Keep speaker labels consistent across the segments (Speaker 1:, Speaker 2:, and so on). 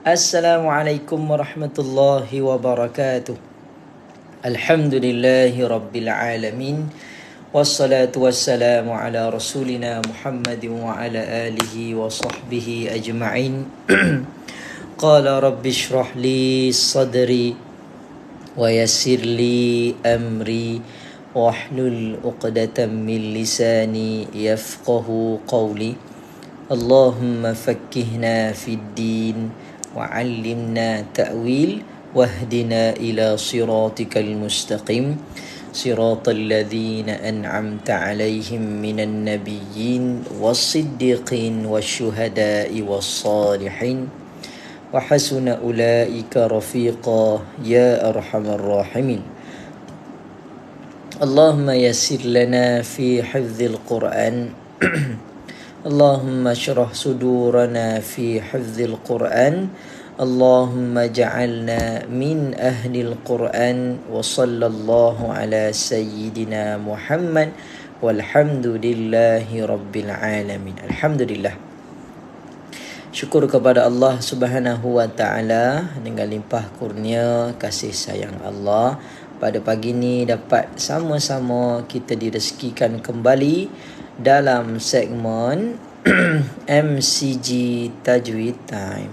Speaker 1: Assalamualaikum warahmatullahi wabarakatuh. Alhamdulillahi rabbil alamin. Wassalatu wassalamu ala rasulina Muhammadin wa ala alihi wa sahbihi ajma'in. Qala rabbi shrah li sadri wa yassir li amri wahlul 'uqdatam min lisani yafqahu qawli. Allahumma fakkihna fid din wa'allimna ta'wil wahdina ila siratikal mustaqim siratal ladzina an'amta 'alaihim minan nabiyyin was-siddiqin wasyuhada'i was-salihin wa hasuna ulaika rafiqa ya arhamar rahimin. Allahumma yassir lana fi hifdzil Qur'an Allahumma syrah sudurana fi hifdzil Qur'an Allahumma ja'alna min ahlil Qur'an wa sallallahu ala sayyidina Muhammad walhamdulillahi rabbil alamin. Alhamdulillah. Syukur kepada Allah Subhanahu wa taala dengan limpah kurnia kasih sayang Allah, pada pagi ini dapat sama-sama kita direzekikan kembali dalam segmen MCG Tajwid Time.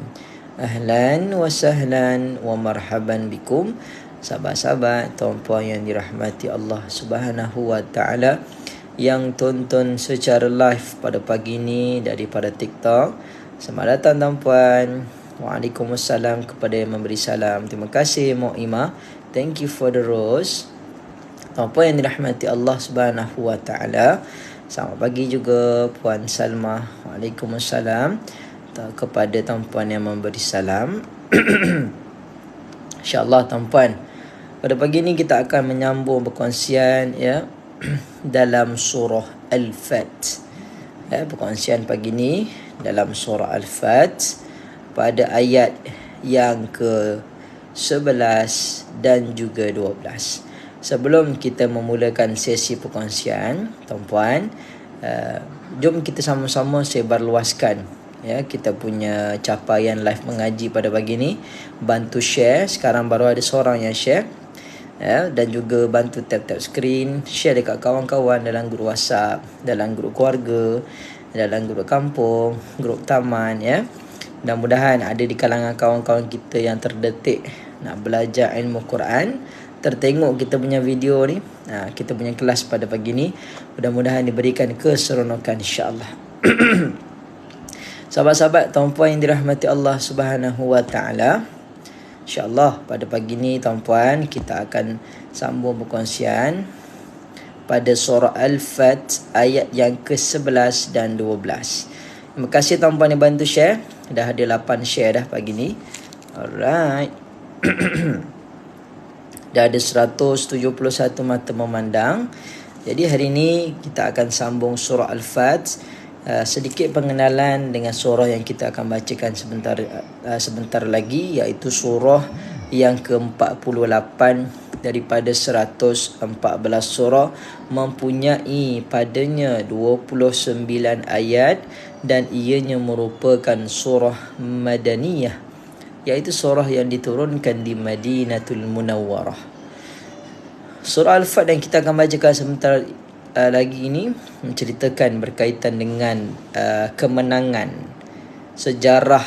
Speaker 1: Ahlan wa sahlan wa marhaban bikum, sahabat-sahabat, tuan-puan yang dirahmati Allah Subhanahu wa taala yang tonton secara live pada pagi ini daripada TikTok. Selamat datang tuan-puan. Waalaikumsalam kepada yang memberi salam. Terima kasih Mak Ima. Thank you for the rose. Tuan-puan yang dirahmati Allah Subhanahu wa taala. Selamat pagi juga Puan Salma. Waalaikumsalam kepada tuan-puan yang memberi salam. InsyaAllah tuan-puan, pada pagi ini kita akan menyambung perkongsian dalam surah Al-Fat. Perkongsian pagi ini dalam surah Al-Fat pada ayat yang ke-11 dan juga 12. Sebelum kita memulakan sesi perkongsian, tuan-puan, jom kita sama-sama sebarluaskan kita punya capaian live mengaji pada pagi ni. Bantu share, sekarang baru ada seorang yang share, dan juga bantu tap-tap screen, share dekat kawan-kawan dalam grup WhatsApp, dalam grup keluarga, dalam grup kampung, grup taman. Mudah-mudahan ada di kalangan kawan-kawan kita yang terdetik nak belajar ilmu Quran, tertengok kita punya video ni, kita punya kelas pada pagi ni, mudah-mudahan diberikan keseronokan insya-Allah. Sahabat-sahabat, tuan-puan yang dirahmati Allah Subhanahu wa taala, insya-Allah pada pagi ni tuan-puan kita akan sambung perkongsian pada surah Al-Fat ayat yang ke-11 dan 12. Terima kasih tuan-puan yang bantu share. Dah ada 8 share dah pagi ni. Alright. Dah ada 171 mata memandang. Jadi hari ini kita akan sambung surah Al-Fat. Sedikit pengenalan dengan surah yang kita akan bacakan sebentar lagi, iaitu surah yang ke-48 daripada 114 surah, mempunyai padanya 29 ayat dan ianya merupakan surah Madaniyah, iaitu surah yang diturunkan di Madinatul Munawwarah. Surah Al-Fat yang kita akan bacakan sebentar lagi ini menceritakan berkaitan dengan kemenangan sejarah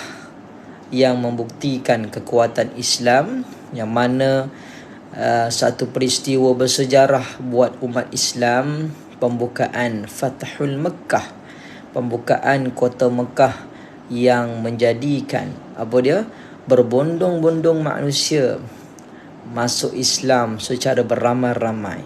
Speaker 1: yang membuktikan kekuatan Islam, yang mana satu peristiwa bersejarah buat umat Islam, pembukaan Fathul Mekah, pembukaan kota Mekah, yang menjadikan berbondong-bondong manusia masuk Islam secara beramai-ramai,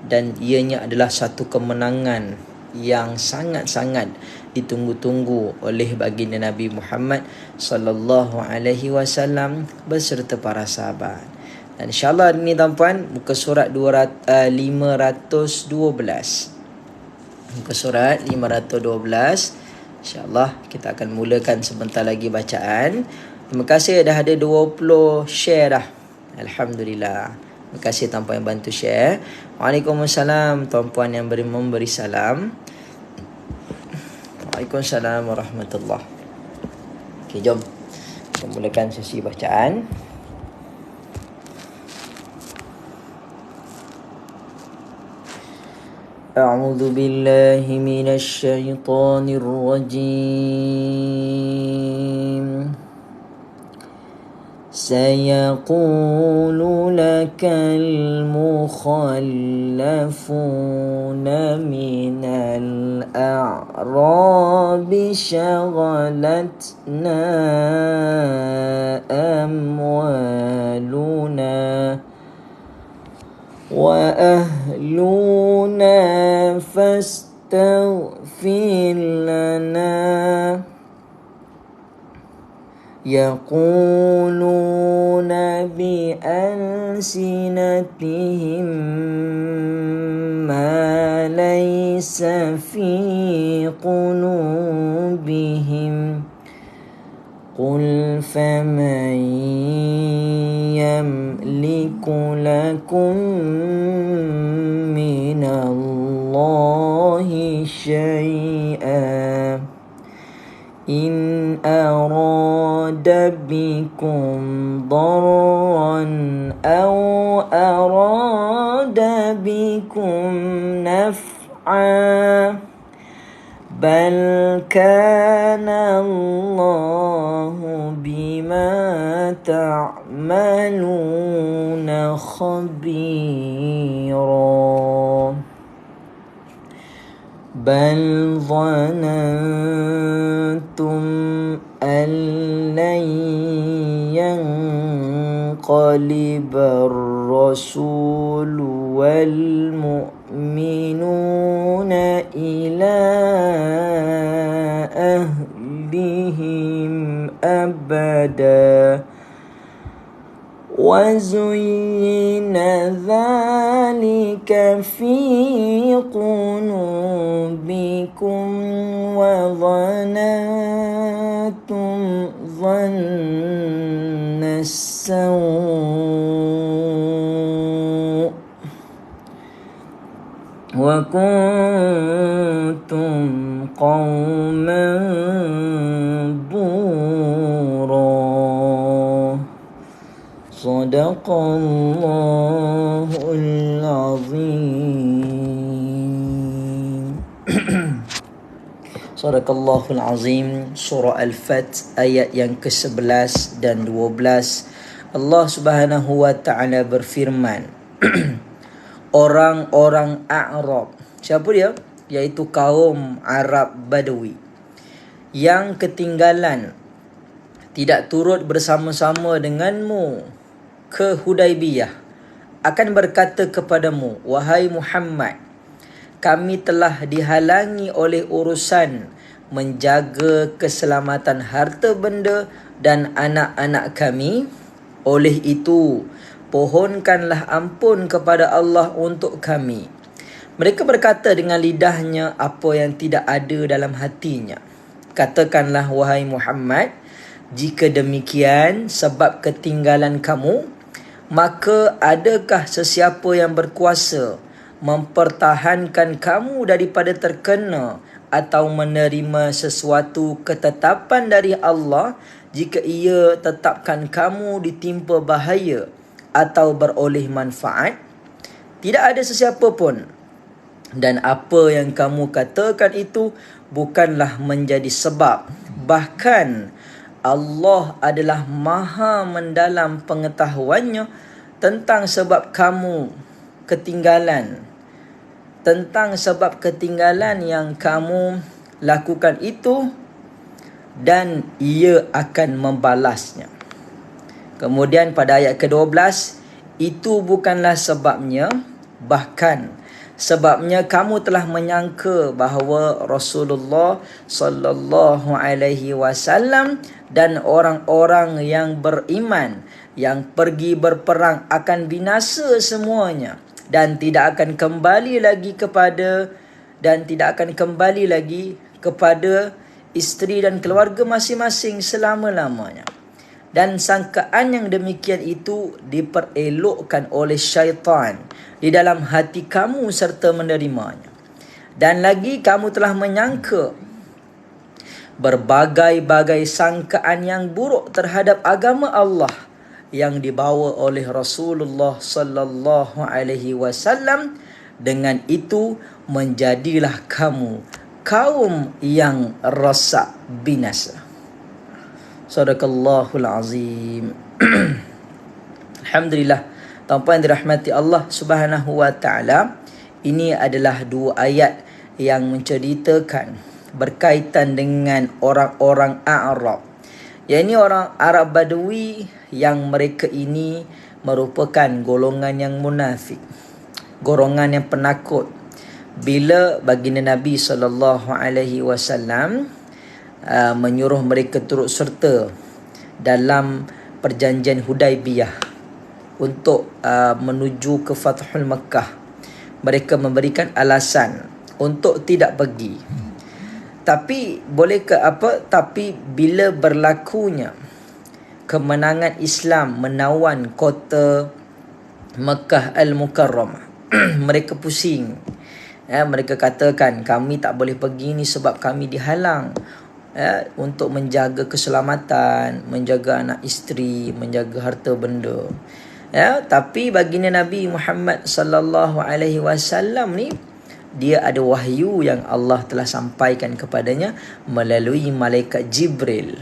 Speaker 1: dan ianya adalah satu kemenangan yang sangat-sangat ditunggu-tunggu oleh baginda Nabi Muhammad sallallahu alaihi wasallam beserta para sahabat. Dan insya-Allah hari ni tuan-puan, muka surat 512. Muka surat 512. InsyaAllah kita akan mulakan sebentar lagi bacaan. Terima kasih dah ada 20 share dah. Alhamdulillah. Terima kasih tuan-puan yang bantu share. Waalaikumsalam tuan-puan yang memberi salam. Waalaikumsalam warahmatullahi. Okey, jom Kita mulakan sesi bacaan. A'udzu billahi minasy syaithanir rajim. سيقول لك المخلفون من الأعراب شغلتنا أموالنا وأهلنا فاستغفر لنا يقولون بألسنتهم ما ليس في قلوبهم قل فمن يملك لكم من الله شيئا إن أراد بكم ضرا أو أراد بكم نفعا بل كان الله بما تعملون خبيرا بل ظننتم أن لن ينقلب الرسول والمؤمنون إلى أهلهم أبدا وزين ذلك في قلوبكم وظننتم ظن السوء وكنتم قوما بورا صدق الله العظيم. Sadaqallahul Azim. Surah Al-Fat ayat yang ke-11 dan 12. Allah Subhanahu wa taala berfirman, orang-orang A'rab, siapa dia? Iaitu kaum Arab Badawi yang ketinggalan, tidak turut bersama-sama denganmu ke Hudaibiyah, akan berkata kepadamu, wahai Muhammad, kami telah dihalangi oleh urusan menjaga keselamatan harta benda dan anak-anak kami. Oleh itu, pohonkanlah ampun kepada Allah untuk kami. Mereka berkata dengan lidahnya apa yang tidak ada dalam hatinya. Katakanlah, wahai Muhammad, jika demikian sebab ketinggalan kamu, maka adakah sesiapa yang berkuasa mempertahankan kamu daripada terkena atau menerima sesuatu ketetapan dari Allah jika ia tetapkan kamu ditimpa bahaya atau beroleh manfaat? Tidak ada sesiapa pun. Dan apa yang kamu katakan itu bukanlah menjadi sebab. Bahkan Allah adalah maha mendalam pengetahuannya tentang sebab kamu ketinggalan. Tentang sebab ketinggalan yang kamu lakukan itu, dan ia akan membalasnya. Kemudian pada ayat ke-12, itu bukanlah sebabnya, bahkan sebabnya kamu telah menyangka bahawa Rasulullah sallallahu alaihi wasallam dan orang-orang yang beriman yang pergi berperang akan binasa semuanya dan tidak akan kembali lagi kepada isteri dan keluarga masing-masing selama-lamanya. Dan sangkaan yang demikian itu diperelokkan oleh syaitan di dalam hati kamu serta menerimanya. Dan lagi kamu telah menyangka berbagai-bagai sangkaan yang buruk terhadap agama Allah yang dibawa oleh Rasulullah sallallahu alaihi wasallam. Dengan itu menjadilah kamu kaum yang rosak binasa. Sadaqallahul azim. Alhamdulillah, tuan-puan dirahmati Allah Subhanahu wa taala, ini adalah dua ayat yang menceritakan berkaitan dengan orang-orang Arab. Yang ini orang Arab Badui yang mereka ini merupakan golongan yang munafik, golongan yang penakut. Bila baginda Nabi sallallahu alaihi wasallam menyuruh mereka turut serta dalam perjanjian Hudaibiyah untuk menuju ke Fathul Makkah, mereka memberikan alasan untuk tidak pergi. Tapi tapi bila berlakunya kemenangan Islam menawan kota Makkah Al-Mukarramah, mereka pusing. Mereka katakan, kami tak boleh pergi ni sebab kami dihalang untuk menjaga keselamatan, menjaga anak isteri, menjaga harta benda. Tapi baginda Nabi Muhammad sallallahu alaihi wasallam ni, dia ada wahyu yang Allah telah sampaikan kepadanya melalui malaikat Jibril.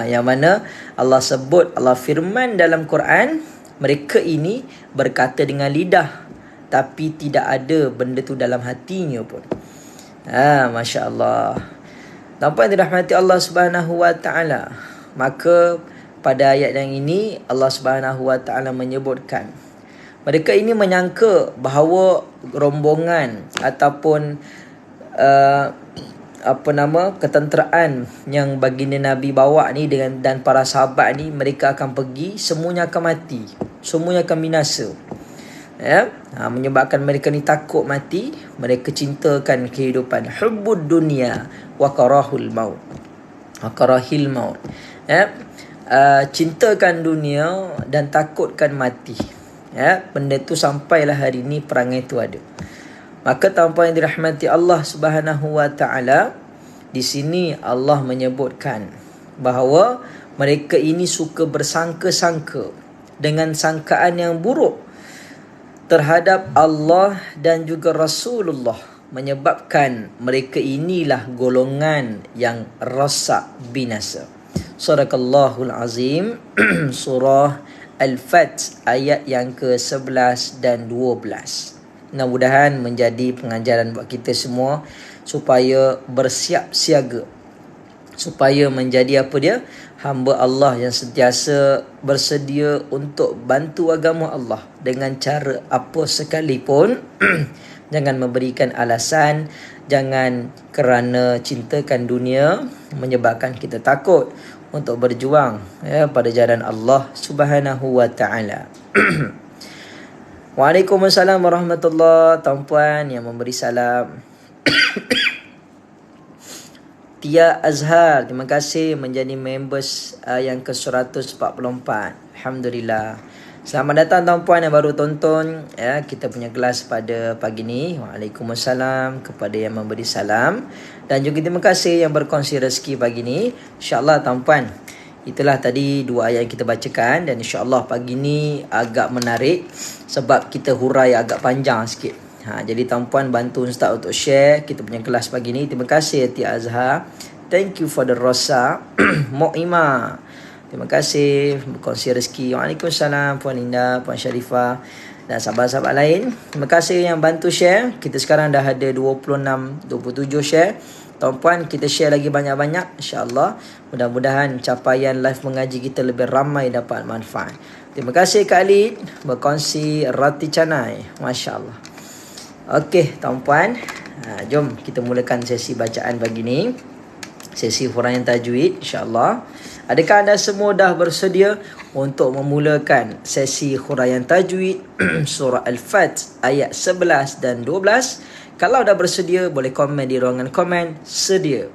Speaker 1: Yang mana Allah sebut, Allah firman dalam Quran, mereka ini berkata dengan lidah tapi tidak ada benda tu dalam hatinya pun. Masya Allah. Tanpa dirahmati Allah Subhanahu wa taala, maka pada ayat yang ini Allah Subhanahu wa taala menyebutkan mereka ini menyangka bahawa rombongan ataupun ketenteraan yang baginda Nabi bawa ni dan para sahabat ni, mereka akan pergi, semuanya akan mati, semuanya akan binasa. Menyebabkan mereka ni takut mati. Mereka cintakan kehidupan, hubbud dunia wa karahul maut, cintakan dunia dan takutkan mati. Benda tu sampailah hari ni perangai tu ada. Maka tanpa yang dirahmati Allah Subhanahu wa taala, di sini Allah menyebutkan bahawa mereka ini suka bersangka-sangka dengan sangkaan yang buruk terhadap Allah dan juga Rasulullah, menyebabkan mereka inilah golongan yang rosak binasa. Sadaqallahul azim. Surah Al-Fath ayat yang ke-11 dan 12. Mudah-mudahan menjadi pengajaran buat kita semua supaya bersiap siaga, supaya menjadi hamba Allah yang sentiasa bersedia untuk bantu agama Allah dengan cara apa sekalipun. Jangan memberikan alasan, jangan kerana cintakan dunia menyebabkan kita takut untuk berjuang pada jalan Allah Subhanahu wa taala. Waalaikumsalam warahmatullahi. Tuan-puan yang memberi salam. Tia Azhar, terima kasih menjadi members yang ke-144. Alhamdulillah. Selamat datang tuan-puan yang baru tonton kita punya kelas pada pagi ni. Waalaikumsalam kepada yang memberi salam, dan juga terima kasih yang berkongsi rezeki pagi ni. InsyaAllah tuan-puan, itulah tadi dua ayat yang kita bacakan, dan insyaAllah pagi ni agak menarik sebab kita hurai agak panjang sikit. Jadi tuan-puan bantu Ustaz untuk share kita punya kelas pagi ni. Terima kasih Tia Azhar. Thank you for the rosa. Mu'imah, terima kasih berkongsi rezeki. Waalaikumsalam Puan Linda, Puan Sharifah dan sahabat-sahabat lain. Terima kasih yang bantu share. Kita sekarang dah ada 27 share. Tuan-puan, kita share lagi banyak-banyak, insya-Allah. Mudah-mudahan capaian live mengaji kita lebih ramai dapat manfaat. Terima kasih Kak Alid berkongsi roti canai. Masya-Allah. Okey, tuan-puan, jom kita mulakan sesi bacaan pagi ni. Sesi huraian tajwid, insya-Allah. Adakah anda semua dah bersedia untuk memulakan sesi huraian tajwid surah Al-Fath ayat 11 dan 12? Kalau dah bersedia, boleh komen di ruangan komen sedia.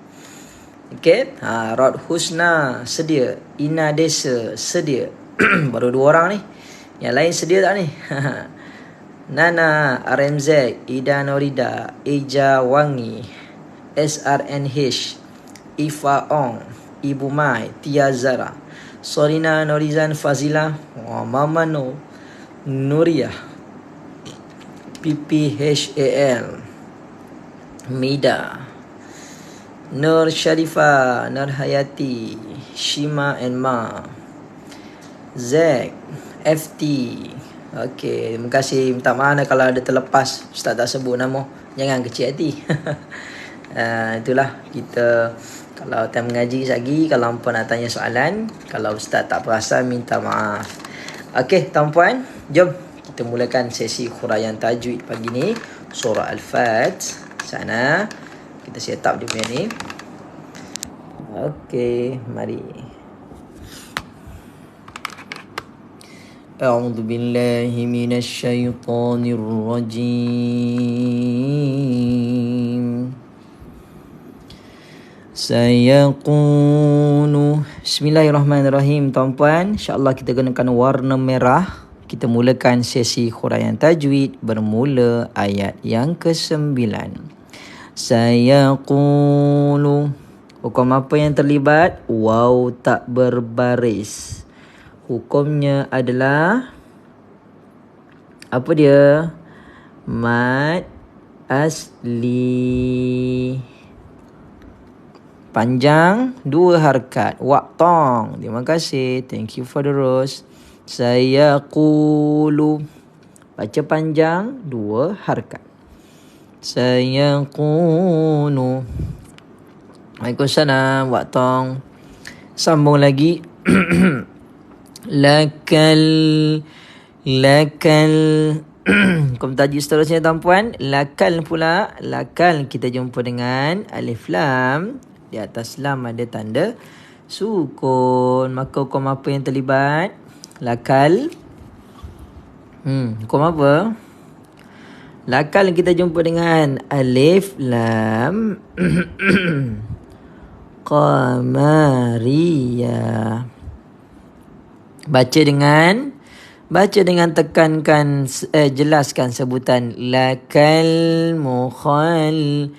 Speaker 1: Okey, Rod Husna sedia, Ina Desa sedia. Baru 2 orang ni. Yang lain sedia tak ni? Nana, RMZ, Ida Norida, Eja Wangi, SRNH, Ifaong, Ibu Mai, Tia Zara, Sorina, Norizan, Fazila, Mama No, Nuriyah, PPHAL, Mida, Nur Sharifah, Nur Hayati, Shima and Ma, Zack, FT. Okey, terima kasih. Minta maaf kalau ada terlepas, Ustaz tak sebut nama. Jangan kecil hati. Itulah kita kalau time mengaji lagi, kalau hampa nak tanya soalan, kalau Ustaz tak perasan minta maaf. Okey, tuan-puan, jom kita mulakan sesi huraian tajwid pagi ni. Surah Al-Fat sana. Kita set up dia punya ni. Okey, mari. أعوذ بالله من الشيطان الرجيم سيقول Bismillahirrahmanirrahim. Tuan-puan, insyaAllah kita gunakan warna merah. Kita mulakan sesi huraian tajwid bermula ayat yang ke-9. Sayaqulu. Hukum apa yang terlibat? Waw tak berbaris. Hukumnya adalah apa dia? Mad asli. Panjang 2 harakat. Waqtong. Terima kasih. Thank you for the rose. Sayaqulu. Baca panjang 2 harakat. Sayaqulu. Waalaikumsalam. Waqtong. Sambung lagi. Lakal. Kom tajuk seterusnya tuan-puan. Lakal pula. Lakal kita jumpa dengan alif lam. Di atas lam ada tanda sukun. Maka hukum apa yang terlibat? Lakal. Hukum apa? Lakal kita jumpa dengan alif lam. Qamariyah. Baca dengan tekankan, jelaskan sebutan lakal mukhal.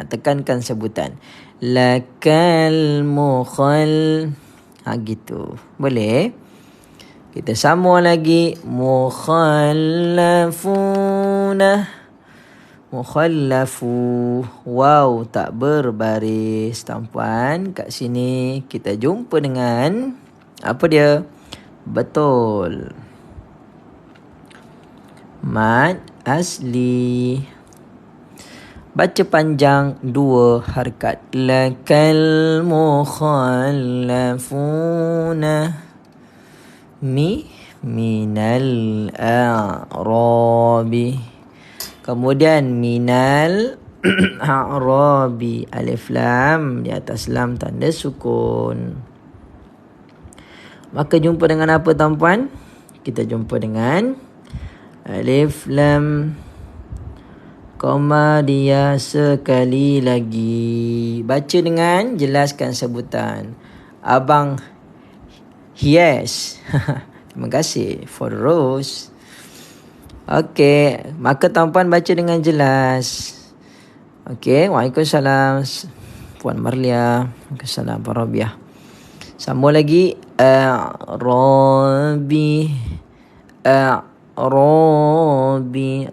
Speaker 1: Tekankan sebutan lakal mukhal. Gitu. Boleh? Kita sambung lagi. Mukhallafu. Wow tak berbaris. Tuan-puan, kat sini kita jumpa dengan apa dia? Betul. Mad asli. Baca panjang 2 harakat. Lakal mukhallafuna minal a'rabi. Kemudian minal a'rabi. Alif lam. Di atas lam tanda sukun. Maka jumpa dengan apa tuan-puan? Kita jumpa dengan alif lam Qamariyah sekali lagi. Baca dengan jelaskan sebutan. Abang Hies. Terima kasih for the rose. Okey, maka tuan-puan baca dengan jelas. Okey, waalaikumsalam Puan Marlia. Waalaikumsalam Puan Rabiah. Sambung lagi. Rabi.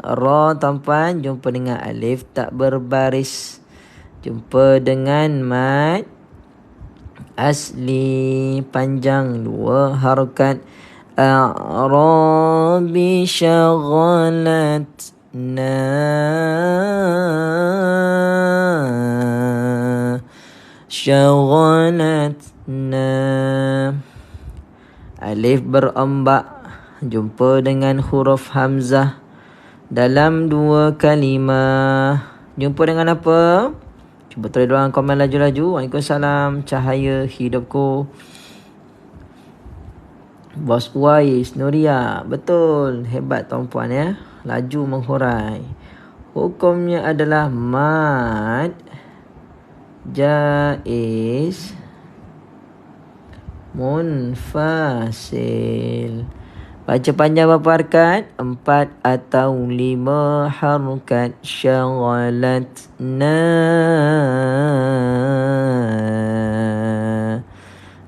Speaker 1: Ra tuan-puan jumpa dengan alif tak berbaris. Jumpa dengan mad asli panjang 2 harakat. A'rabi syaghalatna. Alif berombak. Jumpa dengan huruf hamzah dalam 2 kalimah. Jumpa dengan apa? Cuba tulis doang komen laju-laju. Waalaikumsalam. Cahaya hidupku. Bos Uwais, Nuria. Betul. Hebat tuan-puan ya. Laju menghurai. Hukumnya adalah mad jaiz munfasil. Baca panjang berapa harakat? 4 atau 5 harakat. Syaghalatna.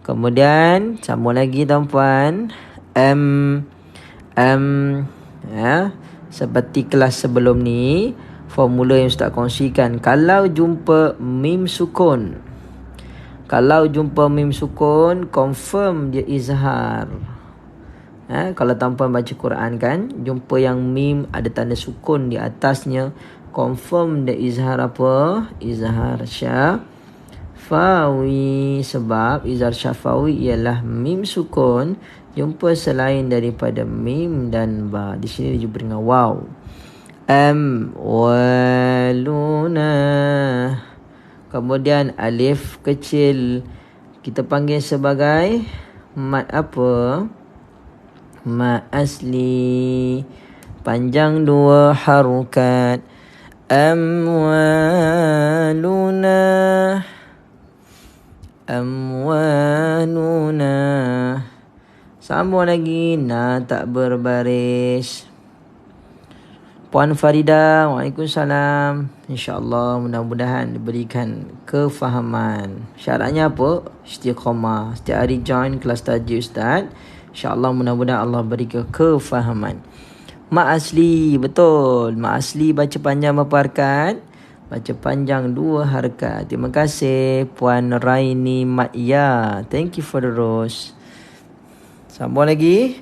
Speaker 1: Kemudian sambung lagi tuan-puan. Ya, seperti kelas sebelum ni, formula yang Ustaz kongsikan. Kalau jumpa mim sukun, confirm dia izhar. Kalau tuan-puan baca Quran kan, jumpa yang mim ada tanda sukun di atasnya, confirm dia izhar apa? Izhar syafawi. Sebab izhar syafawi ialah mim sukun jumpa selain daripada mim dan ba. Di sini dijumpa dengan waw. Waluna. Kemudian alif kecil kita panggil sebagai mad apa? Mad asli. Panjang 2 harukat. Amwaluna. Sambung lagi. Na tak berbaris. Puan Farida, Waalaikumsalam. InsyaAllah mudah-mudahan diberikan kefahaman. Syaratnya apa? Istiqamah. Setiap hari join kelas tajwid Ustaz. InsyaAllah mudah-mudahan Allah beri kefahaman. Mak asli, betul. Mak asli baca panjang berapa harakat? Baca panjang 2 harakat. Terima kasih Puan Raini Matya. Thank you for the rose. Sambung lagi.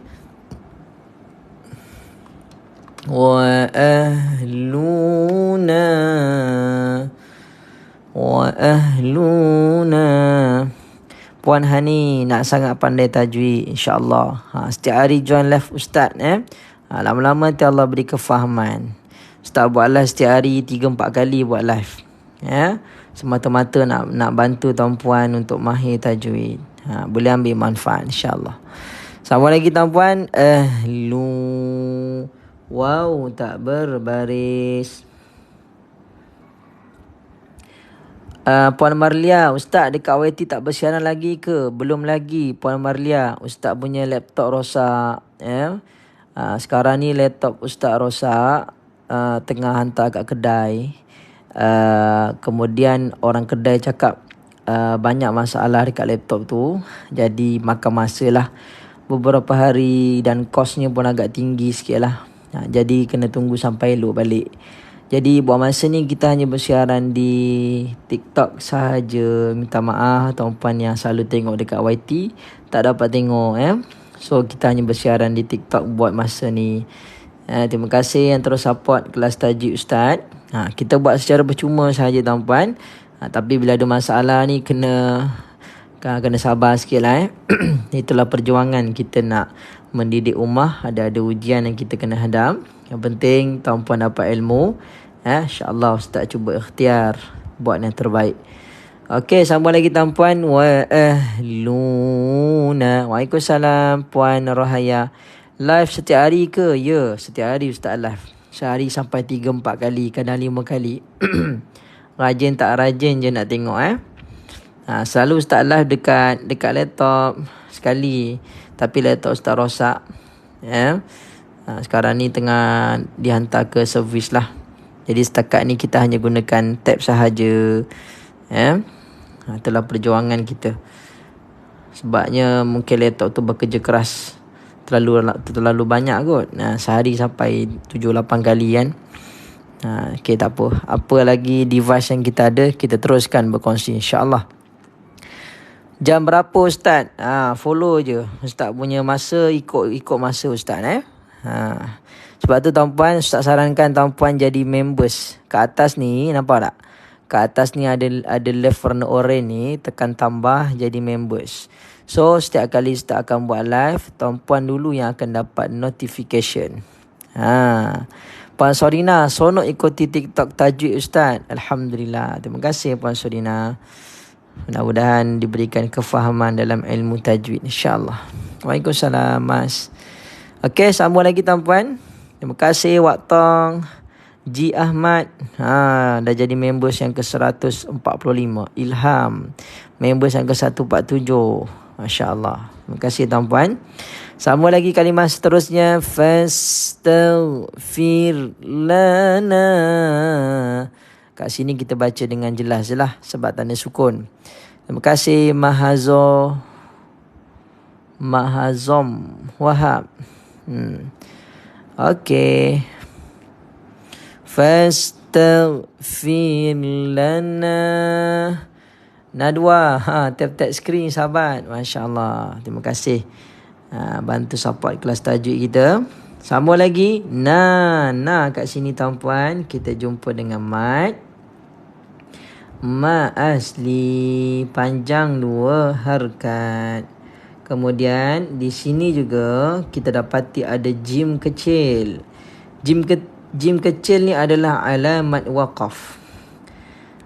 Speaker 1: Wa ahluna. Puan Hani nak sangat pandai tajwid, insya-Allah. Setiap hari join live Ustaz lama-lama nanti Allah beri kefahaman. Ustaz buat live setiap hari 3-4 kali buat live. Semata-mata nak bantu tuan-puan untuk mahir tajwid. Boleh ambil manfaat insya-Allah. Sambung lagi tuan-puan. Wow, tak berbaris. Puan Marlia, Ustaz dekat YT tak bersiaran lagi ke? Belum lagi Puan Marlia. Ustaz punya laptop rosak. Sekarang ni laptop Ustaz rosak. Tengah hantar kat kedai. Kemudian orang kedai cakap banyak masalah dekat laptop tu. Jadi makan masa lah beberapa hari dan kosnya pun agak tinggi sikit lah. Jadi kena tunggu sampai elok balik. Jadi buat masa ni kita hanya bersiaran di TikTok sahaja. Minta maaf tuan-puan yang selalu tengok dekat YT tak dapat tengok So kita hanya bersiaran di TikTok buat masa ni. Terima kasih yang terus support kelas tajwid Ustaz. Kita buat secara percuma sahaja tuan-puan. Tapi bila ada masalah ni kena sabar sikit lah. Itulah perjuangan kita nak mendidik ummah. Ada ujian yang kita kena hadam. Yang penting tuan-puan dapat ilmu. InsyaAllah Ustaz cuba ikhtiar buat yang terbaik. Okey, sambung lagi tuan-puan. Wa ahluna. Waalaikumsalam Puan Rohaya. Live setiap hari ke? Ya, setiap hari Ustaz live. Sehari sampai 3-4 kali, kadang 5 kali. Rajin tak rajin je nak tengok selalu Ustaz live dekat laptop sekali. Tapi laptop Ustaz rosak. Sekarang ni tengah dihantar ke servis lah. Jadi setakat ni kita hanya gunakan tab sahaja. Itulah perjuangan kita. Sebabnya mungkin laptop tu bekerja keras terlalu banyak kot. Sehari sampai 7-8 kali kan. Okay, tak apa. Apa lagi device yang kita ada, kita teruskan berkongsi insya-Allah. Jam berapa Ustaz? Follow je Ustaz punya masa, ikut masa Ustaz Sebab tu tuan-puan, Ustaz sarankan tuan-puan jadi members. Kat atas ni nampak tak? Kat atas ni ada left warna orange ni, tekan tambah jadi members. So setiap kali Ustaz akan buat live, tuan-puan dulu yang akan dapat notification. Puan Sorina, sonok ikuti TikTok tajwid Ustaz. Alhamdulillah. Terima kasih Puan Sorina. Mudah-mudahan diberikan kefahaman dalam ilmu tajwid insya-Allah. Waalaikumsalam Mas. Okey, sambung lagi tuan-puan. Terima kasih Wak Tong, Ji Ahmad. Dah jadi members yang ke-145. Ilham, members yang ke-147. Masya Allah. Terima kasih tuan-puan. Sambung lagi kalimah seterusnya. Fastaghfir lana. Kat sini kita baca dengan jelas je lah sebab tanda sukun. Terima kasih Mahazom Wahab. Okey. Fastaghfir lana. Nadwa, tap-tap skrin sahabat. Masya Allah. Terima kasih. Bantu support kelas tajuk kita. Sambung lagi. Na kat sini tuan-puan. Kita jumpa dengan mat. Ma asli. Panjang 2 harkat. Kemudian di sini juga kita dapati ada jim kecil. Jim kecil ni adalah alamat waqaf.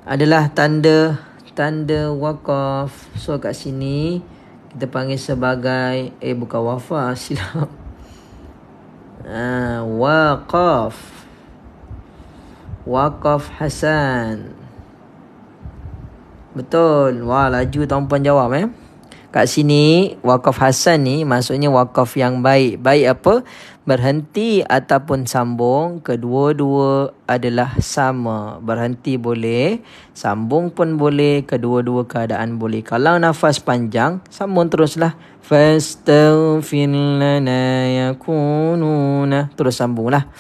Speaker 1: Adalah tanda waqaf. So kat sini kita panggil sebagai bukan wafa, silap. Waqaf Hasan. Betul. Wah, laju tuan-puan jawab Kat sini waqaf Hasan ni maksudnya waqaf yang baik. Baik apa? Berhenti ataupun sambung, kedua-dua adalah sama. Berhenti boleh, sambung pun boleh, kedua-dua keadaan boleh. Kalau nafas panjang, sambung teruslah. Fastaghfir lana yakununa. Terus sambunglah.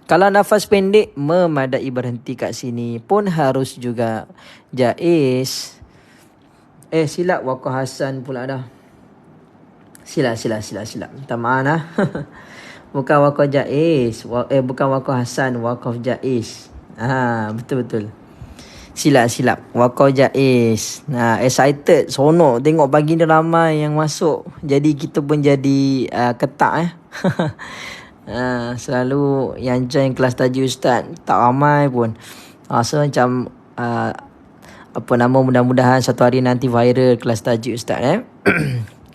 Speaker 1: Kalau nafas pendek, memadai berhenti kat sini pun harus juga. Jaiz. Silap waqaf Hasan pula dah. Silap. Minta maaf Bukan waqaf jaiz. Bukan waqaf Hasan, waqaf jaiz. Betul. Silap. Waqaf jaiz. Excited, sonok tengok pagi ni ramai yang masuk. Jadi kita pun jadi ketak selalu yang join kelas tajuk ustaz tak ramai pun. So macam mudah-mudahan satu hari nanti viral kelas tajuk ustaz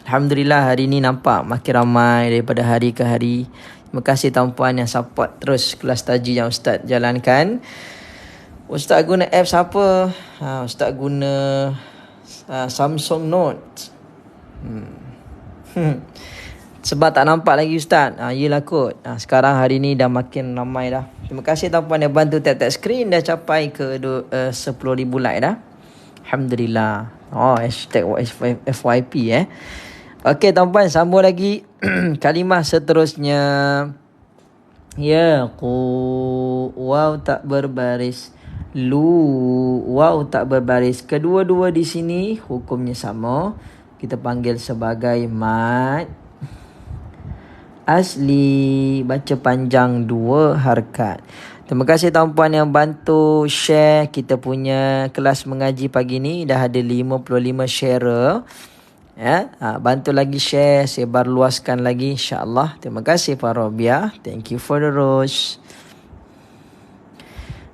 Speaker 1: Alhamdulillah hari ni nampak makin ramai daripada hari ke hari. Terima kasih tuan-puan yang support terus kelas tajuk yang ustaz jalankan. Ustaz guna apps apa? Ustaz guna Samsung Note. Sebab tak nampak lagi ustaz. Yelah kot. Sekarang hari ni dah makin ramai dah. Terima kasih tuan-puan yang bantu tap-tap skrin. Dah capai ke 10,000 like dah. Alhamdulillah. Hashtag FYP Okey tuan-puan, sambung lagi. Kalimah seterusnya. Waw tak berbaris. Waw tak berbaris. Kedua-dua di sini hukumnya sama. Kita panggil sebagai mat asli. Baca panjang 2 harkat. Terima kasih tuan-puan yang bantu share kita punya kelas mengaji pagi ni. Dah ada 55 sharer. Bantu lagi share, sebar luaskan lagi insya-Allah. Terima kasih Pak Robiah. Thank you for the rose.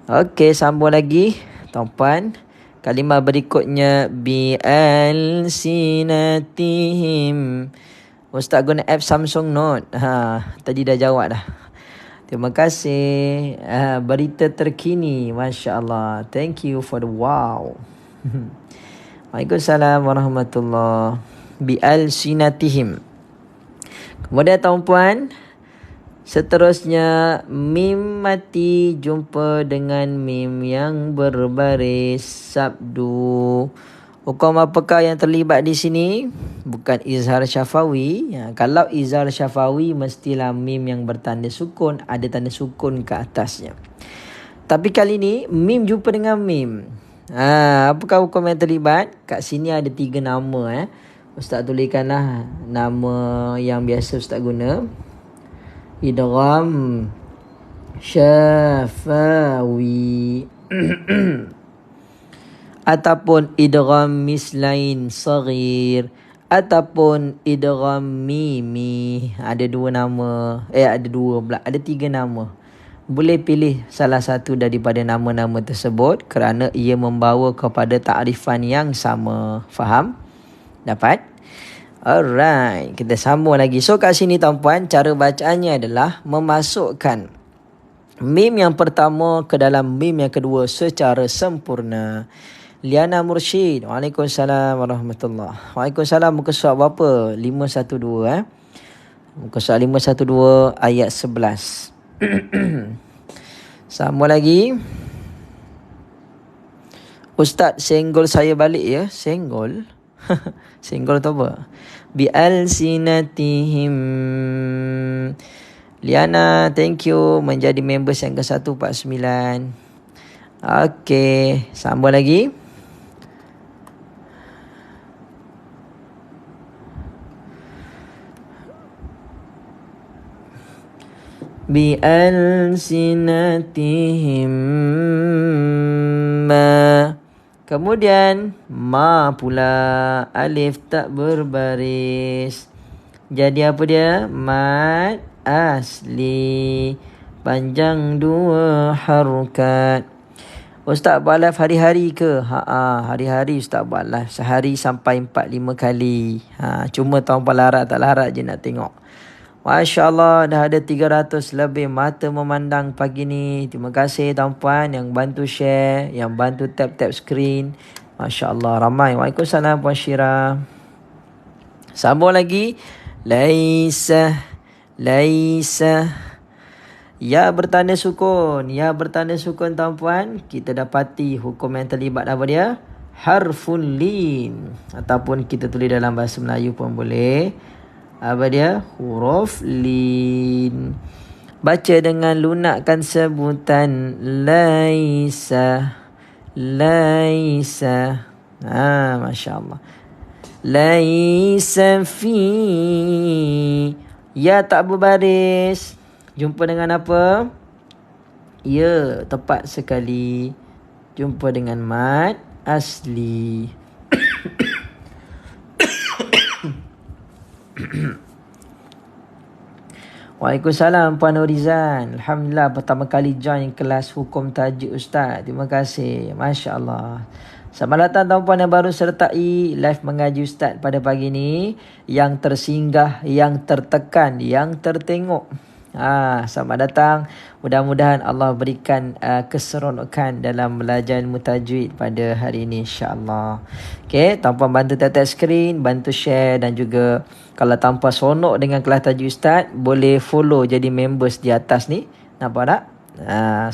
Speaker 1: Okey, sambung lagi tuan-puan. Kalimah berikutnya bi'al-sinatihim. Ustaz guna app Samsung Note. Tadi dah jawab dah. Terima kasih. Berita terkini. Masya Allah. Thank you for the wow. Waalaikumsalam warahmatullahi. Bi'al-sinatihim. Kemudian tuan-puan, seterusnya mim mati jumpa dengan mim yang berbaris sabdu. Hukum apakah yang terlibat di sini? Bukan izhar syafawi. Kalau izhar syafawi mestilah mim yang bertanda sukun, ada tanda sukun ke atasnya. Tapi kali ni mim jumpa dengan mim. Apakah hukum yang terlibat? Kat sini ada 3 nama Ustaz tuliskanlah nama yang biasa Ustaz guna. Idgham syafawi ataupun idgham mislain saghir ataupun idgham mimi. Ada 2 nama. Ada 3 nama. Boleh pilih salah satu daripada nama-nama tersebut kerana ia membawa kepada ta'rifan yang sama. Faham? Dapat? Alright, kita sambung lagi. So kat sini tuan-puan, cara bacaannya adalah memasukkan mim yang pertama ke dalam mim yang kedua secara sempurna. Liana Mursyid. Waalaikumsalam warahmatullahi. Waalaikumsalam. Muka surat berapa? 512 Muka surat 512 ayat 11. Sama lagi. Ustaz senggol saya balik ya. Senggol? Senggol tu apa? Bi'alsinatihim. Liana, thank you menjadi members yang ke-149. Okey, sambung lagi. Bi'alsinatihim ma. Kemudian ma pula, alif tak berbaris. Jadi apa dia? Mad asli, panjang 2 harokat. Ustaz buat live hari-hari ke? Hari-hari Ustaz buat live. Sehari sampai 4-5 kali. Cuma tuan-tuan larat tak larat je nak tengok. Masya Allah, dah ada 300 lebih mata memandang pagi ni. Terima kasih tuan-puan yang bantu share, yang bantu tap-tap screen. Masya Allah, ramai. Waalaikumsalam Puan Syirah. Sambung lagi. Laisa. Ya bertanda sukun. Ya bertanda sukun tuan-puan. Kita dapati hukum yang terlibat apa dia? Harfun lin. Ataupun kita tulis dalam bahasa Melayu pun boleh. Apa dia? Huruf lin. Baca dengan lunakkan sebutan laisa. Masya Allah. Laisa fi. Ya tak berbaris. Jumpa dengan apa? Ya, tepat sekali. Jumpa dengan mad asli. Waalaikumsalam Puan Nurizan. Alhamdulillah pertama kali join kelas hukum tajuk Ustaz. Terima kasih. Masya Allah. Selamat datang tuan-puan yang baru sertai live mengaji Ustaz pada pagi ni. Yang tersinggah, yang tertekan, yang tertengok. Selamat datang. Mudah-mudahan Allah berikan keseronokan dalam belajar ilmu tajwid pada hari ini insya-Allah. Okey, tuan-puan bantu tap skrin, bantu share dan juga kalau tanpa seronok dengan kelas tajwid Ustaz, boleh follow jadi members di atas ni. Nampak tak?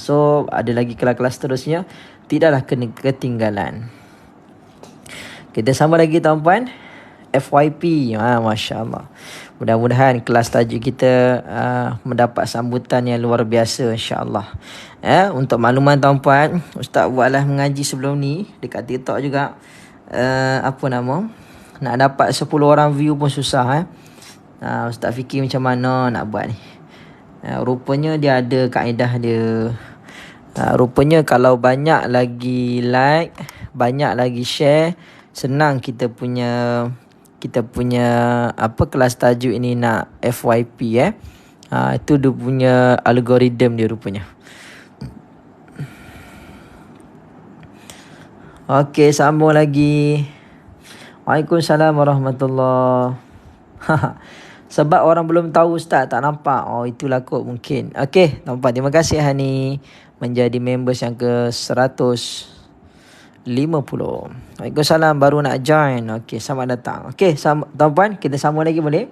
Speaker 1: So ada lagi kelas-kelas seterusnya, tidaklah kena ketinggalan. Kita sama lagi tuan-puan. FYP. Masya Allah. Mudah-mudahan kelas tajuk kita mendapat sambutan yang luar biasa insya-Allah. Untuk makluman tuan-puan, Ustaz buatlah mengaji sebelum ni dekat TikTok juga. Apa nama? Nak dapat 10 orang view pun susah. Ustaz fikir macam mana nak buat ni. Rupanya dia ada kaedah dia. Rupanya kalau banyak lagi like, banyak lagi share, senang kita punya apa kelas tajuk ini nak FYP. Itu dia punya algoritma dia rupanya. Okey, sambung lagi. Waalaikumsalam warahmatullahi. Sebab orang belum tahu Ustaz, tak nampak. Itulah kot mungkin. Okey, nampak. Terima kasih Hani menjadi members yang ke 150. Waalaikumsalam, baru nak join. Okey, selamat datang. Okey, tuan-puan, kita sambung lagi boleh?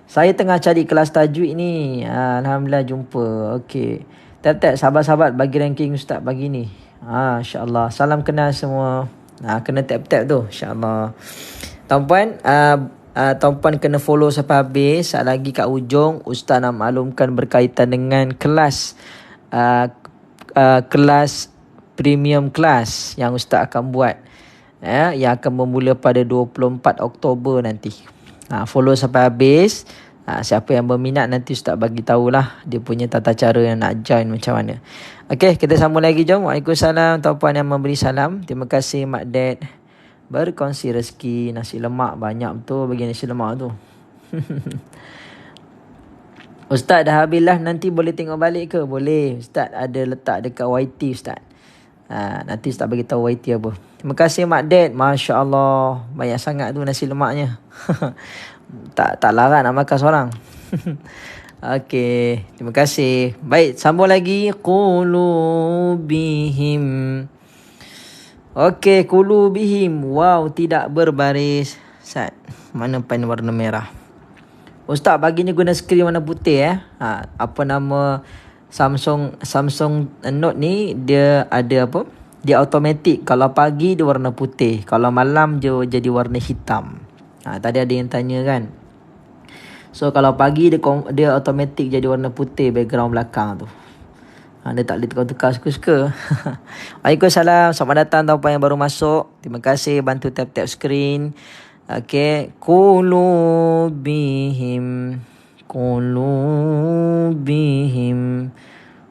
Speaker 1: Saya tengah cari kelas tajwid ni. Alhamdulillah jumpa. Okey. Tap-tap sahabat-sahabat bagi ranking Ustaz pagi ni. Insya-Allah. Salam kenal semua. Kena tap-tap tu insya-Allah. Tuan-puan, tuan-puan kena follow sampai habis. Saat lagi kat ujung Ustaz nak maklumkan berkaitan dengan kelas kelas premium class yang Ustaz akan buat, yang akan bermula pada 24 Oktober nanti. Follow sampai habis. Siapa yang berminat nanti Ustaz bagi tahulah dia punya tata cara yang nak join macam mana. Okey, kita sambung lagi jom. Waalaikumsalam tuan-puan yang memberi salam. Terima kasih Mak Dad berkongsi rezeki. Nasi lemak banyak betul bagi nasi lemak tu. Ustaz dah habis lah, nanti boleh tengok balik ke? Boleh. Ustaz ada letak dekat YT Ustaz. Nanti Ustaz bagi tahu YT apa. Terima kasih Mak Dad. Masya Allah, banyak sangat tu nasi lemaknya. tak larang nak makan seorang. Okey, terima kasih. Baik, sambung lagi. Qulubihim. Okey, qulubihim. Wow, tidak berbaris. Sat. Mana pen warna merah? Ustaz bagi ni guna skrin warna putih apa nama Samsung Note ni dia ada apa? Dia automatik. Kalau pagi dia warna putih, kalau malam dia jadi warna hitam. Tadi ada yang tanya kan. So kalau pagi dia automatik jadi warna putih background belakang tu. Dia tak boleh tukar-tukar suka-suka. Waalaikumsalam. Selamat datang tuan-puan yang baru masuk. Terima kasih bantu tap-tap skrin. Okey, qulubihim.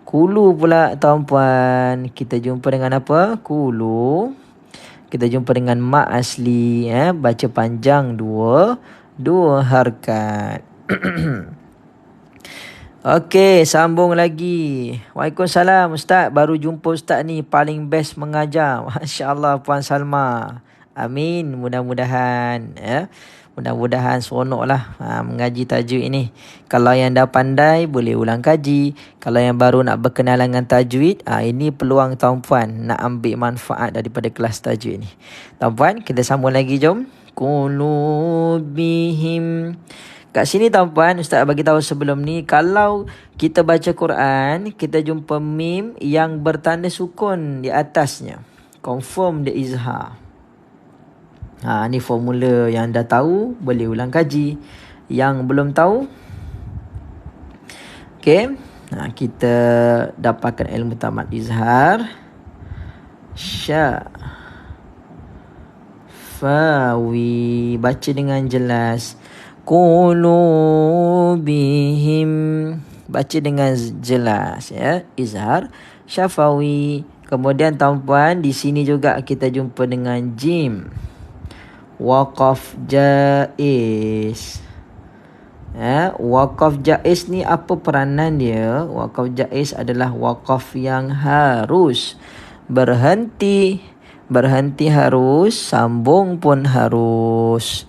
Speaker 1: Kulu pula tuan-puan. Kita jumpa dengan apa? Kulu. Kita jumpa dengan mak asli, baca panjang dua harakat. Okey, sambung lagi. Waalaikumsalam Ustaz. Baru jumpa Ustaz ni, paling best mengajar. Masya-Allah Puan Salma. Amin. Mudah-mudahan mudah-mudahan seronoklah mengaji tajwid ini. Kalau yang dah pandai boleh ulang kaji. Kalau yang baru nak berkenalan dengan tajwid, ini peluang tuan-puan nak ambil manfaat daripada kelas tajwid ni. Tuan-puan, kita sambung lagi jom. Qulubihim. Kat sini tuan-puan, Ustaz bagi tahu sebelum ni, kalau kita baca Quran, kita jumpa mim yang bertanda sukun di atasnya. Confirm dia izhar. Ni formula yang dah tahu, boleh ulang kaji. Yang belum tahu, okey. Kita dapatkan ilmu tamat izhar. Fawi. Baca dengan jelas. Qulubihim. Baca dengan jelas izhar syafawi. Kemudian tuan-puan, di sini juga kita jumpa dengan jim. Waqaf jaiz. Waqaf jaiz ni apa peranan dia? Waqaf jaiz adalah waqaf yang harus. Berhenti harus, sambung pun harus.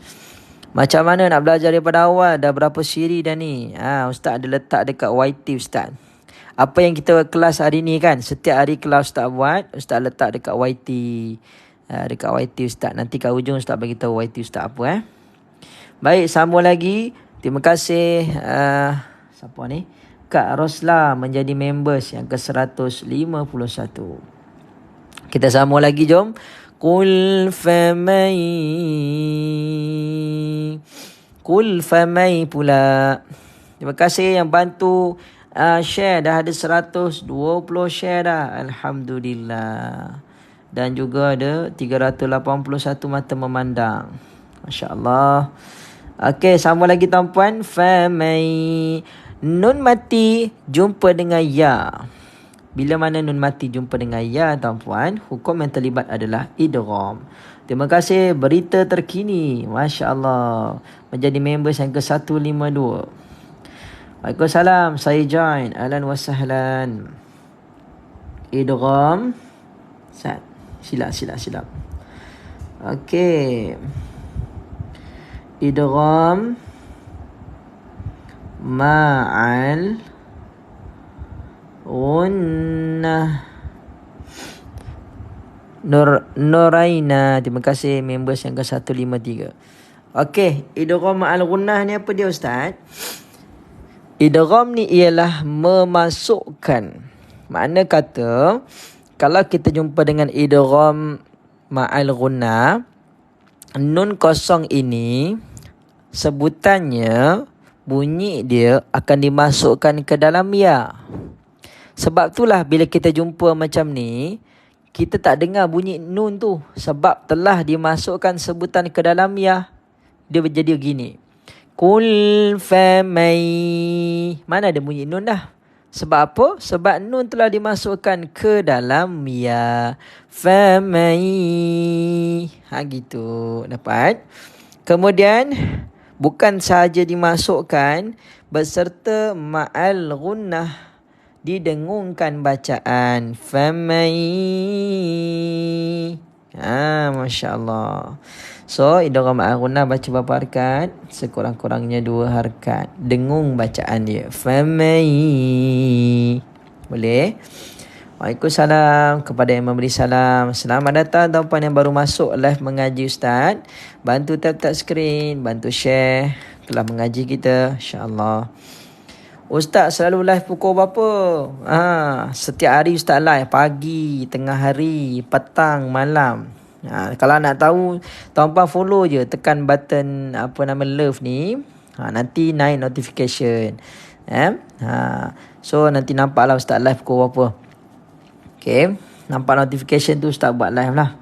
Speaker 1: Macam mana nak belajar daripada awal? Dah berapa siri dah ni? Ustaz ada letak dekat YT Ustaz. Apa yang kita kelas hari ni kan, setiap hari kelas Ustaz buat, Ustaz letak dekat YT. Dekat YT Ustaz. Nanti kat ujung Ustaz bagi tahu YT Ustaz apa. Baik, sambung lagi. Terima kasih siapa ni? Kak Rosla menjadi members yang ke-151. Kita sambung lagi jom. Qul famai pula. Terima kasih yang bantu share. Dah ada 120 share dah. Alhamdulillah. Dan juga ada 381 mata memandang. Masya Allah. Okey, sambung lagi tuan-puan. Famai. Nun mati jumpa dengan ya. Bila mana nun mati jumpa dengan ya tuan-puan, hukum yang terlibat adalah idgham. Terima kasih berita terkini. Masya Allah. Menjadi members yang ke-152. Waalaikumsalam. Saya join. Ahlan wa sahlan. Idgham. Silap. Okey. Idgham ma'al gunnah. Nuraina. Terima kasih members yang ke-153. Okey, idgham ma'al gunnah ni apa dia Ustaz? Idgham ni ialah memasukkan. Makna kata, kalau kita jumpa dengan idgham ma'al gunnah, nun kosong ini sebutannya, bunyi dia akan dimasukkan ke dalam ya. Sebab itulah bila kita jumpa macam ni, kita tak dengar bunyi nun tu. Sebab telah dimasukkan sebutan ke dalam ya. Dia jadi begini. Qul famai. Mana ada bunyi nun dah. Sebab apa? Sebab nun telah dimasukkan ke dalam ya. Famai. Gitu. Dapat? Kemudian, bukan sahaja dimasukkan, beserta ma'al gunnah. Didengungkan bacaan. Famai. Masya Allah. So, idgham ma'al gunnah baca berapa harakat? Sekurang-kurangnya 2 harakat. Dengung bacaan dia. Famai. Boleh? Waalaikumsalam. Kepada yang memberi salam, selamat datang tuan-puan yang baru masuk live mengaji Ustaz. Bantu tap-tap skrin, bantu share telah mengaji kita, insya-Allah. Ustaz selalu live pukul berapa? Setiap hari Ustaz live, pagi, tengah hari, petang, malam. Kalau nak tahu, tuan-puan follow je, tekan button apa nama love ni. Nanti naik notification. So nanti nampaklah Ustaz live pukul berapa. Okay, nampak notification tu Ustaz buat live lah.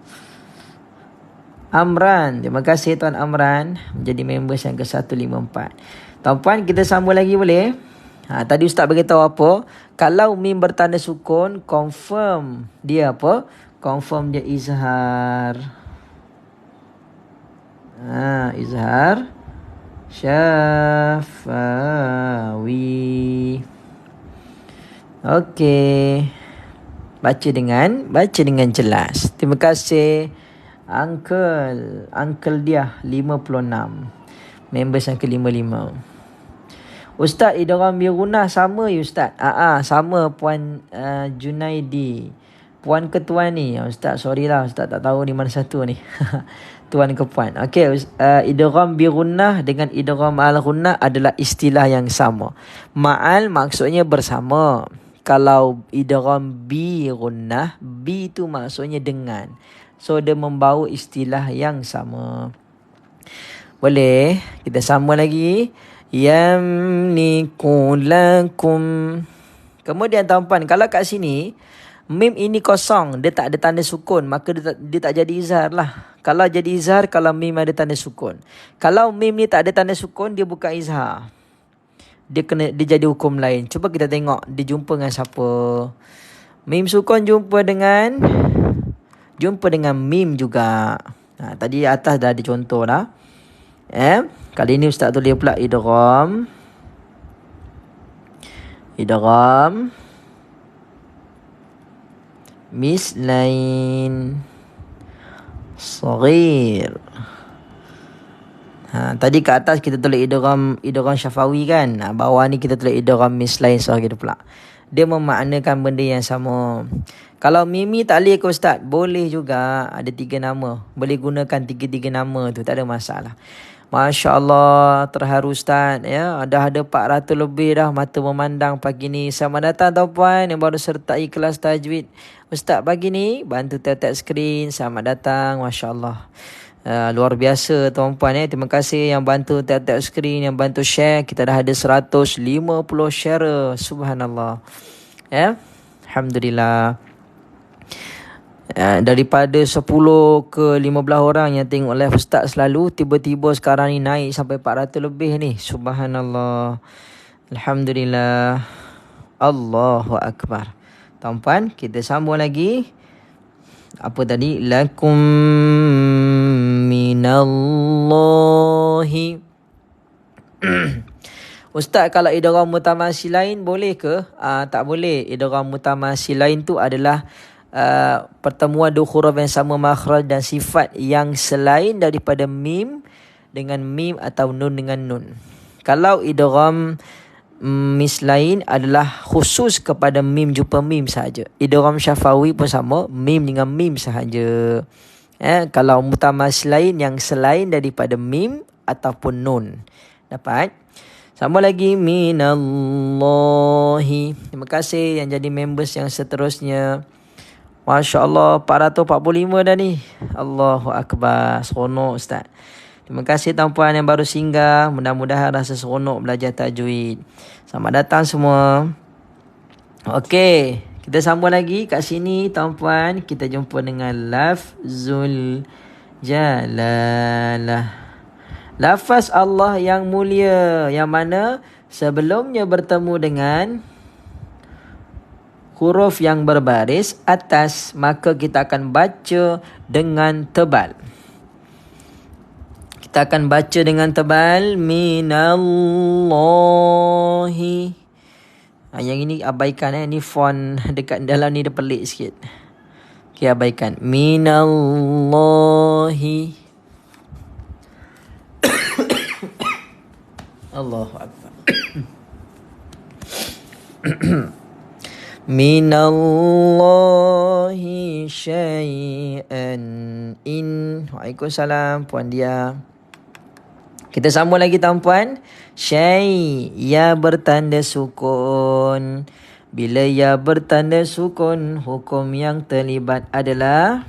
Speaker 1: Amran, terima kasih Tuan Amran menjadi members yang ke-154. Tuan-puan, kita sambung lagi boleh? Tadi Ustaz beritahu apa? Kalau mim bertanda sukun, confirm dia apa? Confirm dia izhar. Izhar syafawi. Okey. Baca dengan jelas. Terima kasih Uncle dia 56. Members yang ke-55. Ustaz, idgham birunah sama ya Ustaz? Sama Puan Junaidi. Puan ke tuan ni? Ustaz, sorry lah Ustaz tak tahu ni mana satu ni. Tuan ke puan. Okey, idgham birunah dengan idgham al-ghunnah adalah istilah yang sama. Ma'al maksudnya bersama. Kalau idgham bi gunnah, bi tu maksudnya dengan. So dia membawa istilah yang sama. Boleh? Kita sama lagi. Yamliku lakum. Kemudian tuan-puan, kalau kat sini mim ini kosong, dia tak ada tanda sukun, maka dia tak jadi izhar lah. Kalau jadi izhar, kalau mim ada tanda sukun. Kalau mim ni tak ada tanda sukun, dia bukan izhar. Dia jadi hukum lain. Cuba kita tengok dia jumpa dengan siapa. Mim sukun jumpa dengan mim juga. Tadi atas dah ada contoh dah. Kali ni Ustaz tulis pula idgham mislain saghir. Tadi kat atas kita tulis idgham syafawi kan. Bawah ni kita tulis idgham mislain saghir pula. Dia memaknakan benda yang sama. Kalau mimi tak boleh ke Ustaz? Boleh juga. Ada 3 nama. Boleh gunakan 3 nama tu. Tak ada masalah. Masya Allah, terharu Ustaz. Ya, dah ada 400 lebih dah mata memandang pagi ni. Selamat datang tuan-puan yang baru sertai kelas tajwid Ustaz pagi ni. Bantu tap-tap skrin. Selamat datang. Masya Allah. Luar biasa tuan-puan. Terima kasih yang bantu tap-tap skrin, yang bantu share. Kita dah ada 150 share. Subhanallah. Alhamdulillah. Daripada 10 ke 15 orang yang tengok live Ustaz selalu, tiba-tiba sekarang ni naik sampai 400 lebih ni. Subhanallah. Alhamdulillah. Allahu Akbar. Tuan-puan, kita sambung lagi. Apa tadi? Lakum minallahi. Ustaz, kalau idgham mutamasilain boleh ke? Tak boleh. Idgham mutamasilain tu adalah pertemuan dua huruf yang sama makhraj dan sifat yang selain daripada mim dengan mim atau nun dengan nun. Kalau idgham mislain adalah khusus kepada mim jumpa mim sahaja. Idgham syafawi pun sama, mim dengan mim sahaja. Kalau mutamassilain yang selain daripada mim ataupun nun. Dapat? Sama lagi minallahi. Terima kasih yang jadi members yang seterusnya. Masya Allah, 445 dah ni. Allahu Akbar. Seronok Ustaz. Terima kasih tuan-puan yang baru singgah. Mudah-mudahan rasa seronok belajar tajwid. Selamat datang semua. Okey, kita sambung lagi kat sini tuan-puan. Kita jumpa dengan lafzul jalalah. Lafaz Allah yang mulia, yang mana sebelumnya bertemu dengan huruf yang berbaris atas, maka kita akan baca dengan tebal. Kita akan baca dengan tebal. Minallahi. Yang ini abaikan. Ini font dekat dalam ni dia pelik sikit. Okay, abaikan. Minallahi. Allahu Akbar. minallahi syai'an in. Waalaikumsalam Puan Dia. Kita sambung lagi tuan-puan. Syai' ya bertanda sukun. Bila ya bertanda sukun, hukum yang terlibat adalah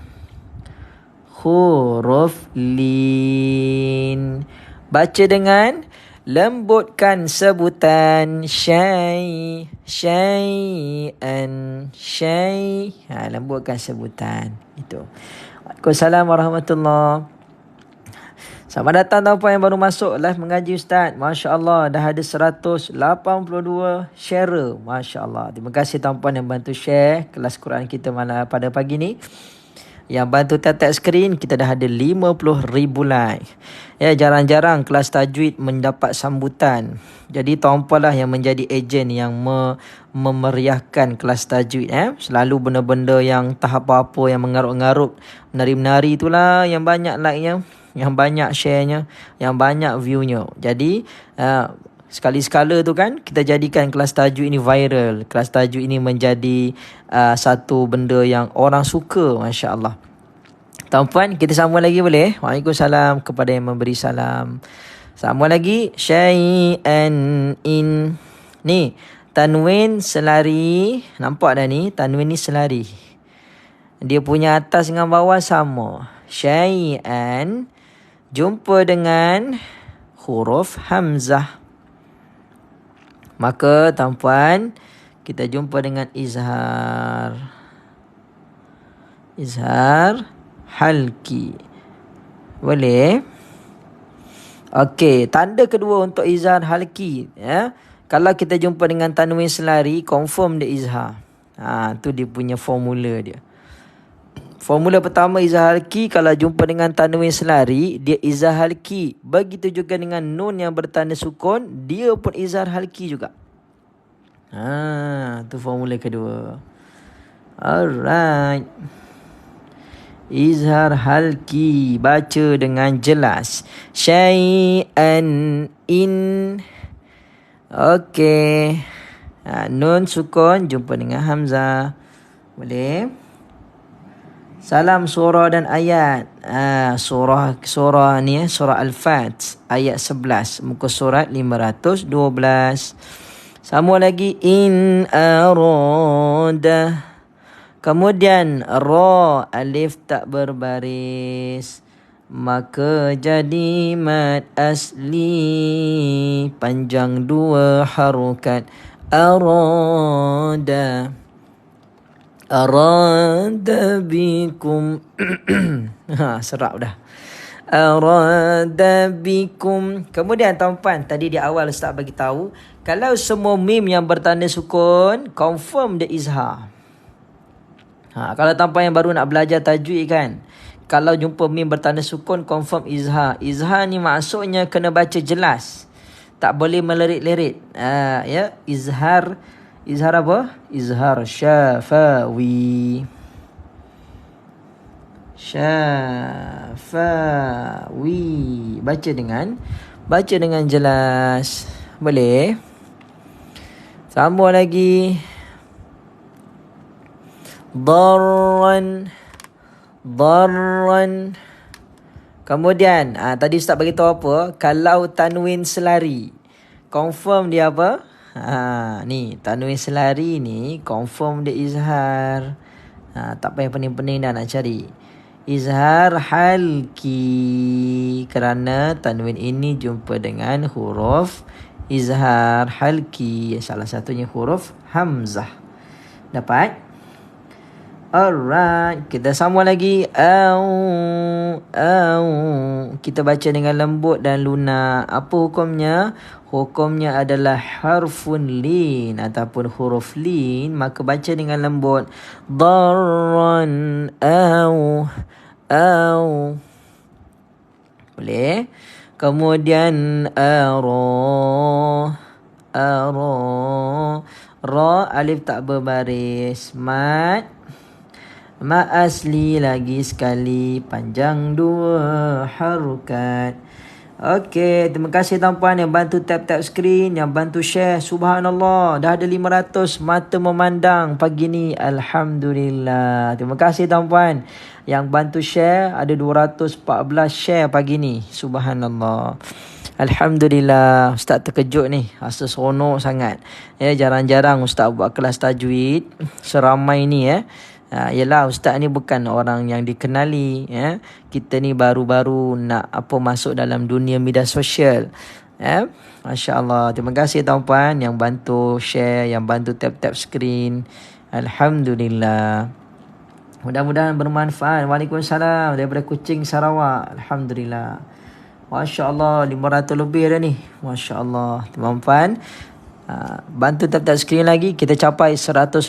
Speaker 1: huruf lin. Baca dengan lembutkan sebutan syai', syai'an, syai'. Lembutkan sebutan. Itu. Waalaikumsalam warahmatullahi. Selamat datang tuan-puan yang baru masuk live mengaji Ustaz. Masya Allah, dah ada 182 share. Masya Allah. Terima kasih tuan-puan yang bantu share kelas Quran kita pada pagi ni. Yang bantu tap skrin, kita dah ada 50,000 like. Ya, jarang-jarang kelas tajwid mendapat sambutan. Jadi tuan-puan lah yang menjadi ejen yang memeriahkan kelas tajwid. Selalu benda-benda yang tak apa-apa, yang mengarut-ngarut, menari-menari itulah yang banyak like-nya, yang banyak share-nya, yang banyak view-nya. Jadi sekali-sekala tu kan kita jadikan kelas tajwid ini viral. Kelas tajwid ini menjadi satu benda yang orang suka, masya-Allah. Tuan-puan, kita sambung lagi boleh? Waalaikumsalam kepada yang memberi salam. Sambung lagi. Syai'an in. Ni, tanwin selari. Nampak dah ni? Tanwin ni selari. Dia punya atas dengan bawah sama. Syai'an jumpa dengan huruf hamzah. Maka tuan-puan, kita jumpa dengan izhar. Izhar halki. Boleh? Okey, tanda kedua untuk izhar halki. Kalau kita jumpa dengan tanwin selari, confirm dia izhar. Tu dia punya formula dia. Formula pertama izhar halki, kalau jumpa dengan tanwin selari, dia izhar halki. Begitu juga dengan nun yang bertanda sukun, dia pun izhar halki juga. Tu formula kedua. Alright. Izhar halki, baca dengan jelas. Syai'an in. Okey. Nun sukun jumpa dengan hamzah. Boleh? Salam surah dan ayat. Surah ni surah Al-Fat ayat 11, muka surat 512. Sama lagi in arada. Kemudian ra, alif tak berbaris, maka jadi mad asli panjang 2 harokat. Arada. Arada bikum. Serap dah. Arada bikum. Kemudian tuan-puan, tadi di awal Ustaz bagi tahu, kalau semua mim yang bertanda sukun, confirm dia izhar. Kalau tuan-puan yang baru nak belajar tajwid kan, kalau jumpa mim bertanda sukun, confirm izhar. Izhar ni maksudnya kena baca jelas, tak boleh melerit-lerit. Ya, izhar. Izhar apa? Izhar syafawi. Syafawi. Baca dengan jelas. Boleh? Sambung lagi. Darran. Darran. Kemudian, tadi Ustaz bagi tahu apa? Kalau tanwin selari, confirm dia apa? Ni tanwin selari ni confirm dia izhar. Tak payah pening-pening dah nak cari. Izhar halki, kerana tanwin ini jumpa dengan huruf izhar halki, salah satunya huruf hamzah. Dapat? Alright, kita sambung lagi. Kita baca dengan lembut dan lunak. Apa hukumnya? Hukumnya adalah harfun lin ataupun huruf lin, maka baca dengan lembut. Darran au. Boleh? Kemudian ara. Ra, alif tak berbaris. Mat. Ma asli lagi sekali, panjang 2 harokat. Okey, terima kasih tuan-puan yang bantu tap-tap skrin, yang bantu share. Subhanallah, dah ada 500 mata memandang pagi ni. Alhamdulillah. Terima kasih tuan-puan yang bantu share. Ada 214 share pagi ni. Subhanallah. Alhamdulillah. Ustaz terkejut ni. Rasa seronok sangat. Jarang-jarang Ustaz buat kelas tajwid seramai ni Yelah Ustaz ni bukan orang yang dikenali Kita ni baru-baru nak masuk dalam dunia media sosial Masya Allah. Terima kasih tuan-puan yang bantu share, yang bantu tap-tap skrin. Alhamdulillah. Mudah-mudahan bermanfaat. Waalaikumsalam daripada Kuching, Sarawak. Alhamdulillah. Masya Allah, 500 lebih dah ni. Masya Allah. Tuan-puan, bantu tap-tap skrin lagi. Kita capai 100,000.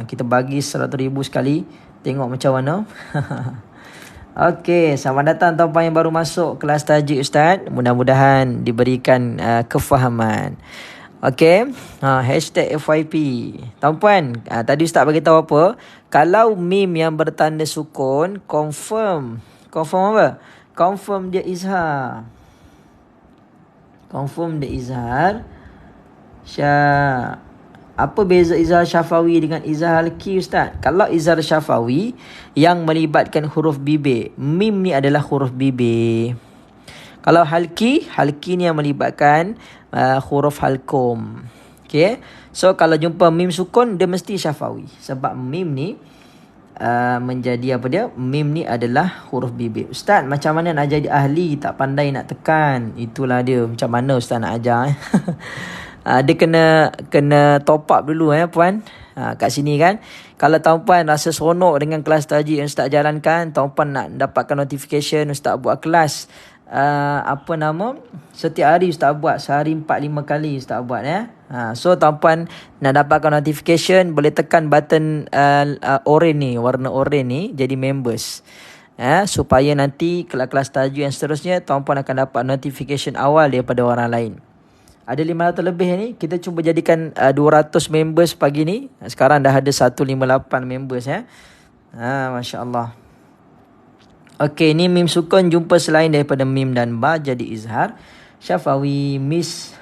Speaker 1: Kita bagi 100,000 sekali. Tengok macam mana. Okey, selamat datang tuan-puan yang baru masuk kelas tajwid Ustaz. Mudah-mudahan diberikan kefahaman. Okey, hashtag FYP. Tuan-puan, tadi Ustaz bagi tahu apa? Kalau mim yang bertanda sukun, confirm apa? Confirm dia izhar. Confirm dia izhar. Apa beza izhar syafawi dengan izhar halki Ustaz? Kalau izhar syafawi yang melibatkan huruf bibir, mim ni adalah huruf bibir. Kalau halki ni yang melibatkan huruf halkum. Okay. So kalau jumpa mim sukun, dia mesti syafawi. Sebab mim ni menjadi mim ni adalah huruf bibir. Ustaz, macam mana nak jadi ahli tak pandai nak tekan? Itulah dia. Macam mana Ustaz nak ajar dia kena top up dulu puan. Kat sini kan, kalau tuan-puan rasa seronok dengan kelas tajwid yang Ustaz jalankan, tuan-puan nak dapatkan notification Ustaz buat kelas setiap hari Ustaz buat, sehari 4-5 kali Ustaz buat So tuan-puan nak dapatkan notification, boleh tekan button oren ni, warna oren ni, jadi members supaya nanti kelas-kelas tajwid yang seterusnya tuan-puan akan dapat notification awal daripada orang lain. Ada 500 lebih ni. Kita cuba jadikan 200 members pagi ni. Sekarang dah ada 158 members Masya Allah. Okey, ni mim sukun jumpa selain daripada mim dan ba, jadi izhar syafawi. Miss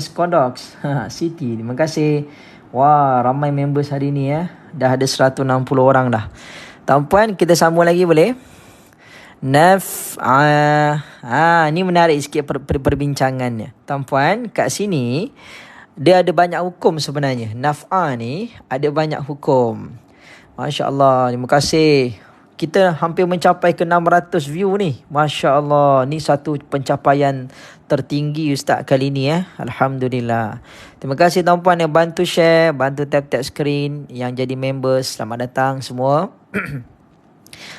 Speaker 1: Kodox Siti, terima kasih. Wah, ramai members hari ni Dah ada 160 orang dah. Tuan-puan, kita sambung lagi boleh? Ni menarik sikit perbincangannya. Tuan-puan, kat sini dia ada banyak hukum sebenarnya. Naf'a ni ada banyak hukum. Masya Allah, terima kasih. Kita hampir mencapai ke 600 view ni. Masya Allah, ni satu pencapaian tertinggi Ustaz kali ni Alhamdulillah. Terima kasih tuan-puan yang bantu share, bantu tap-tap skrin, yang jadi members. Selamat datang semua.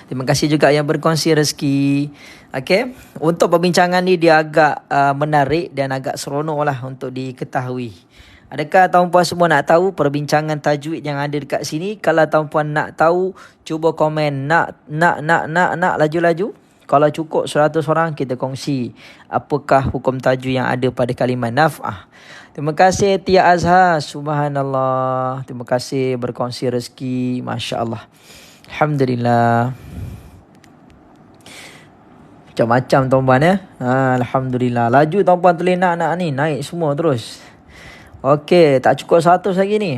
Speaker 1: Terima kasih juga yang berkongsi rezeki. Okey, untuk perbincangan ni dia agak menarik dan agak seronok lah untuk diketahui. Adakah tuan-puan semua nak tahu perbincangan tajwid yang ada dekat sini? Kalau tuan-puan nak tahu, cuba komen nak laju-laju. Kalau cukup 100 orang, kita kongsi apakah hukum tajwid yang ada pada kalimah naf'ah. Terima kasih Tia Azhar. Subhanallah. Terima kasih berkongsi rezeki. Masya Allah. Alhamdulillah. Macam-macam tuan-puan Alhamdulillah. Laju tuan-puan tulis nak ni, naik semua terus. Okey, tak cukup 100 lagi ni.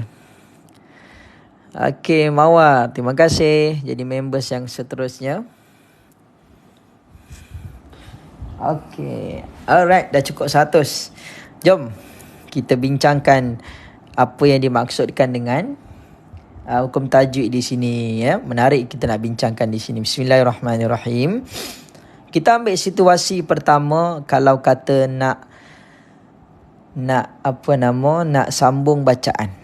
Speaker 1: Okey, Mawar, terima kasih jadi members yang seterusnya. Okey. Alright, dah cukup 100. Jom kita bincangkan apa yang dimaksudkan dengan hukum tajwid di sini Menarik kita nak bincangkan di sini. Bismillahirrahmanirrahim. Kita ambil situasi pertama, kalau kata nak sambung bacaan.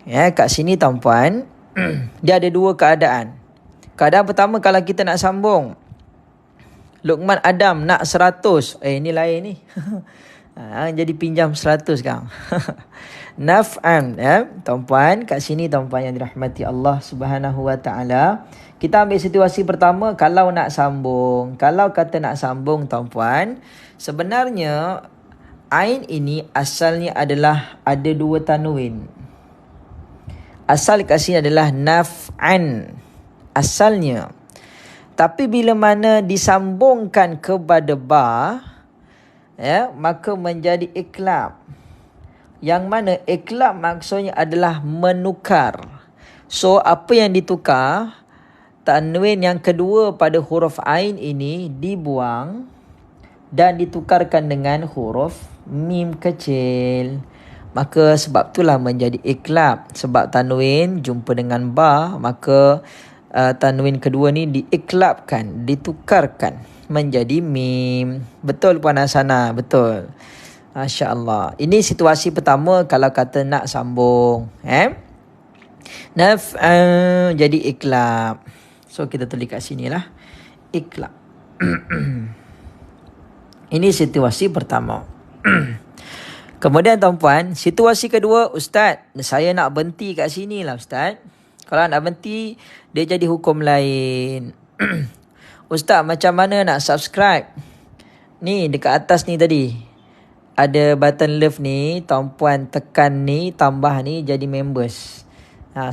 Speaker 1: Kat sini tuan-puan, dia ada dua keadaan. Keadaan pertama, kalau kita nak sambung Luqman Adam nak 100. Ini lain ni. Jadi pinjam 100 sekarang. Naf'an tuan-puan, kat sini tuan-puan yang dirahmati Allah Subhanahu wa taala, kita ambil situasi pertama, kalau nak sambung. Kalau kata nak sambung tuan-puan, sebenarnya ain ini asalnya adalah ada dua tanwin. Asal kat sini adalah naf'an asalnya. Tapi bila mana disambungkan kepada ba, ya, maka menjadi iklab. Yang mana iklab maksudnya adalah menukar. So apa yang ditukar? Tanwin yang kedua pada huruf ain ini dibuang dan ditukarkan dengan huruf mim kecil. Maka sebab itulah menjadi iklab. Sebab tanwin jumpa dengan ba, maka tanwin kedua ni diiklabkan, ditukarkan menjadi mim. Betul Puan Hasana? Betul. Masya Allah. Ini situasi pertama kalau kata nak sambung. Naf'an jadi iklab. So kita tulis kat sini lah. Iklab. Ini situasi pertama. Kemudian tuan-puan, situasi kedua, Ustaz, saya nak berhenti kat sini lah Ustaz. Kalau nak berhenti, dia jadi hukum lain. Ustaz, macam mana nak subscribe? Ni dekat atas ni tadi. Ada button love ni, tuan-puan tekan ni, tambah ni jadi members.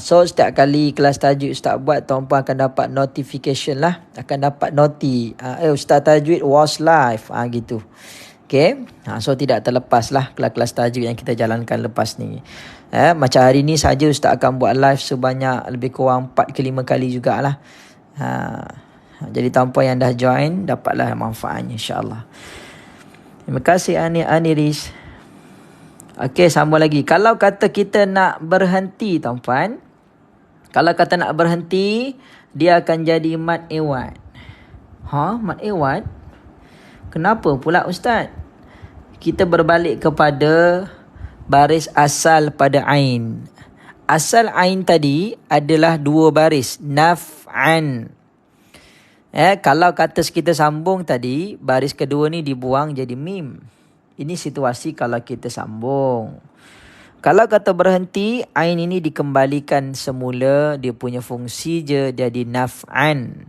Speaker 1: So setiap kali kelas tajwid Ustaz buat, tuan-puan akan dapat notification lah. Akan dapat noti. Ustaz tajwid was live. Gitu. Okay. So tidak terlepas lah kelas-kelas tajwid yang kita jalankan lepas ni. Macam hari ni saja Ustaz akan buat live sebanyak lebih kurang 4 ke 5 kali jugalah. Jadi tuan-puan yang dah join, dapatlah manfaatnya insyaAllah. Terima kasih Aniris. Okey, sambung lagi. Kalau kata kita nak berhenti tuan-puan, kalau kata nak berhenti, dia akan jadi mad iwad. Mad iwad? Kenapa pula Ustaz? Kita berbalik kepada baris asal pada ain. Asal ain tadi adalah 2 baris, naf'an. Kalau kata kita sambung tadi, baris kedua ni dibuang jadi mim. Ini situasi kalau kita sambung. Kalau kata berhenti, ain ini dikembalikan semula, dia punya fungsi je jadi naf'an.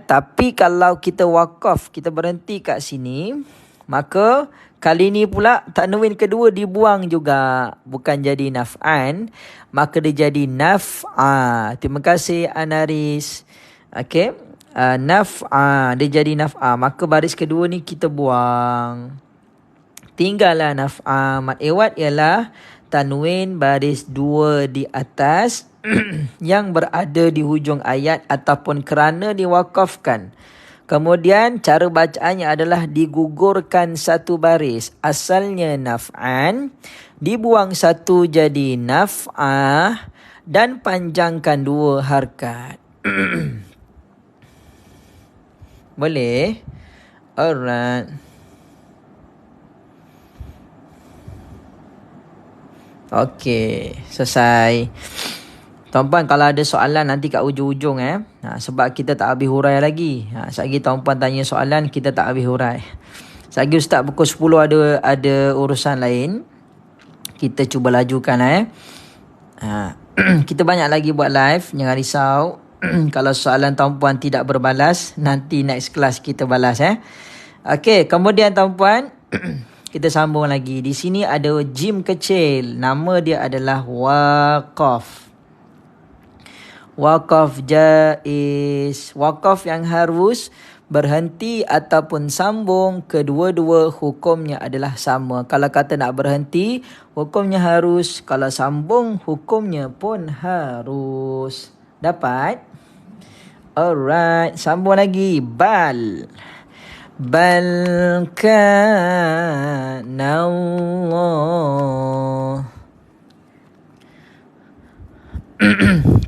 Speaker 1: Tapi kalau kita wakaf, kita berhenti kat sini, maka kali ni pula tanwin kedua dibuang juga, bukan jadi naf'an, maka dia jadi naf'a. Terima kasih Anaris. Okey, naf'a, dia jadi naf'a, maka baris kedua ni kita buang. Tinggallah naf'a. Mad iwad ialah tanwin baris 2 di atas yang berada di hujung ayat ataupun kerana diwakafkan. Kemudian cara bacaannya adalah digugurkan satu baris. Asalnya naf'an, dibuang satu jadi naf'ah dan panjangkan 2 harkat. Boleh? Alright. Okey, selesai. Tuan-puan, kalau ada soalan nanti kat ujung-ujung sebab kita tak habis hurai lagi. Selagi tuan-puan tanya soalan, kita tak habis hurai. Selagi Ustaz pukul 10 ada urusan lain, kita cuba lajukan Kita banyak lagi buat live, jangan risau. Kalau soalan tuan-puan tidak berbalas, nanti next class kita balas Okey, kemudian tuan-puan kita sambung lagi. Di sini ada jim kecil. Nama dia adalah waqaf. Waqaf jaiz. Waqaf yang harus berhenti ataupun sambung, kedua-dua hukumnya adalah sama. Kalau kata nak berhenti, hukumnya harus. Kalau sambung, hukumnya pun harus. Dapat? Alright, sambung lagi. Bal. Bal kana Allah.